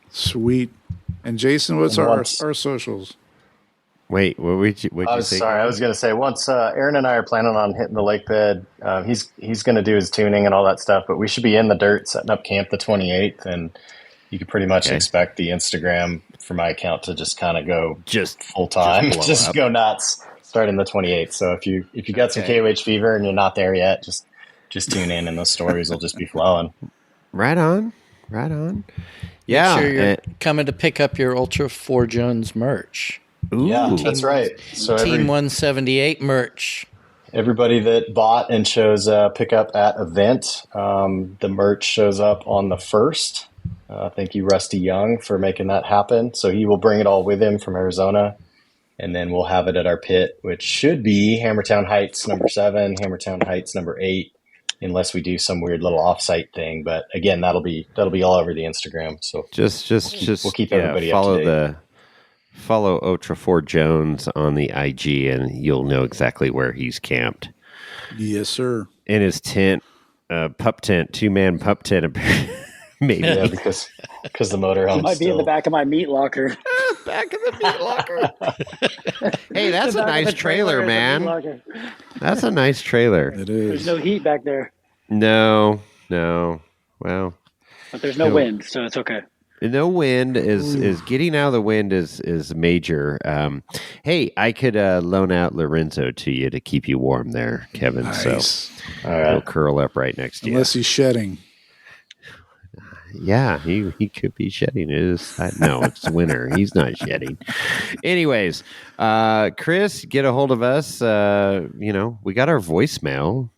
Sweet. And Jason, what's our socials? Wait, what would you say? Sorry, I was going to say once Aaron and I are planning on hitting the lake bed, he's going to do his tuning and all that stuff, but we should be in the dirt setting up camp the 28th, and you could pretty much expect the Instagram for my account to just kind of go full time, just go nuts starting the 28th. So if you got some KOH fever and you're not there yet, just tune in and those stories will just be flowing. Right on. Yeah. Make sure you're coming to pick up your Ultra4Jones merch. Ooh. Yeah, that's right. So Team 178 merch. Everybody that bought and shows pick up at event, the merch shows up on the 1st. Thank you, Rusty Young, for making that happen. So he will bring it all with him from Arizona, and then we'll have it at our pit, which should be Hammertown Heights number 7, Hammertown Heights number 8, unless we do some weird little offsite thing. But again, that'll be all over the Instagram. So just we'll keep everybody up to date. Follow Ultra4Jones on the IG, and you'll know exactly where he's camped. Yes, sir. In his tent, pup tent, 2-man pup tent. Maybe because the motorhome might be in the back of my meat locker. Back of the meat locker. Hey, that's a nice trailer, man. That's a nice trailer. It is. There's no heat back there. No. Well, but there's no wind, so it's okay. No wind is getting out of the wind is major. Hey, I could loan out Lorenzo to you to keep you warm there, Kevin. Nice. So he'll curl up right next to you. Unless he's shedding. Yeah, he could be shedding. No, it's winter. He's not shedding. Anyways, Chris, get a hold of us. We got our voicemail,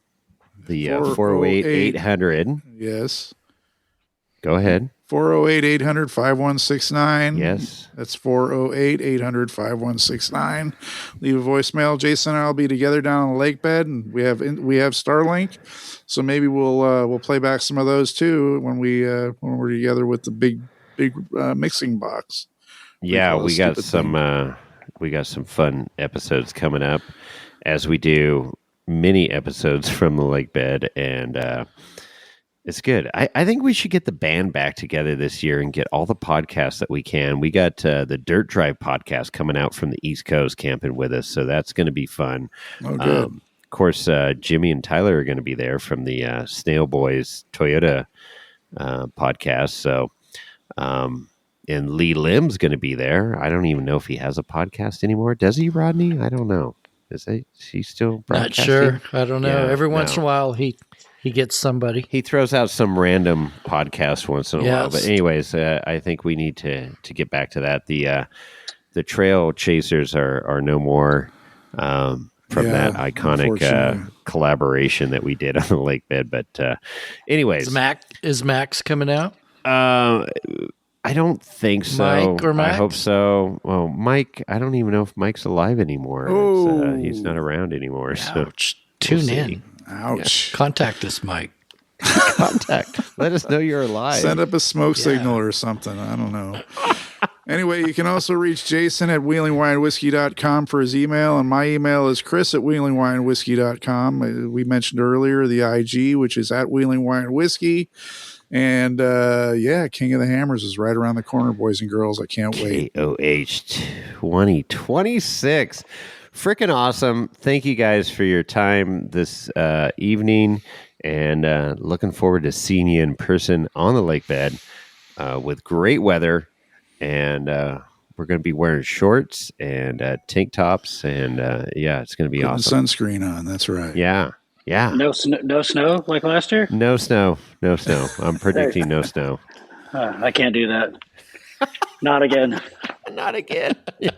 the 408-800. Yes. Go ahead. 408-800-5169. Yes. That's 408-800-5169. Leave a voicemail. Jason and I will be together down on the lake bed, and we have Starlink. So maybe we'll play back some of those too when we're together with the big mixing box. Yeah, we got some fun episodes coming up as we do many episodes from the lake bed, and it's good. I think we should get the band back together this year and get all the podcasts that we can. We got the Dirt Drive podcast coming out from the East Coast camping with us, so that's going to be fun. Oh, good. Of course, Jimmy and Tyler are going to be there from the Snail Boys Toyota podcast. So, and Lee Lim's going to be there. I don't even know if he has a podcast anymore. Does he, Rodney? I don't know. Is he still broadcasting? Not sure. I don't know. Yeah, Every once in a while, he gets somebody. He throws out some random podcast once in a while. But anyways, I think we need to get back to that. The trail chasers are no more. from that iconic unfortunately. collaboration that we did on the lake bed. But anyways, Is Max coming out? I don't think so. Mike or Max? I hope so. Well, Mike, I don't even know if Mike's alive anymore. Oh. He's not around anymore. So Ouch. Tune in. Ouch. Contact us, Mike. contact. Let us know you're alive. Send up a smoke signal or something. I don't know. Anyway, you can also reach Jason at wheelingwinewhiskey.com for his email, and my email is chris@wheelingwinewhiskey.com. We mentioned earlier the IG, which is at wheelingwinewhiskey. And King of the Hammers is right around the corner, boys and girls. I can't wait. KOH 2026. Freaking awesome. Thank you guys for your time this evening, and looking forward to seeing you in person on the lake bed with great weather. And we're going to be wearing shorts and tank tops, and it's going to be awesome. Sunscreen on. That's right. Yeah. No snow like last year? No snow. I'm predicting no snow. I can't do that. Not again. Not again. Yeah.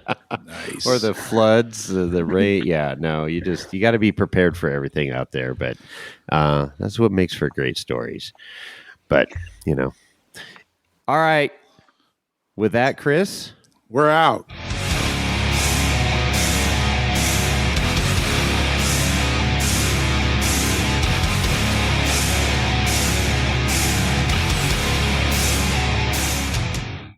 Nice. Or the floods, the rain. Yeah, no, you got to be prepared for everything out there. But that's what makes for great stories. But, all right. With that, Chris, we're out.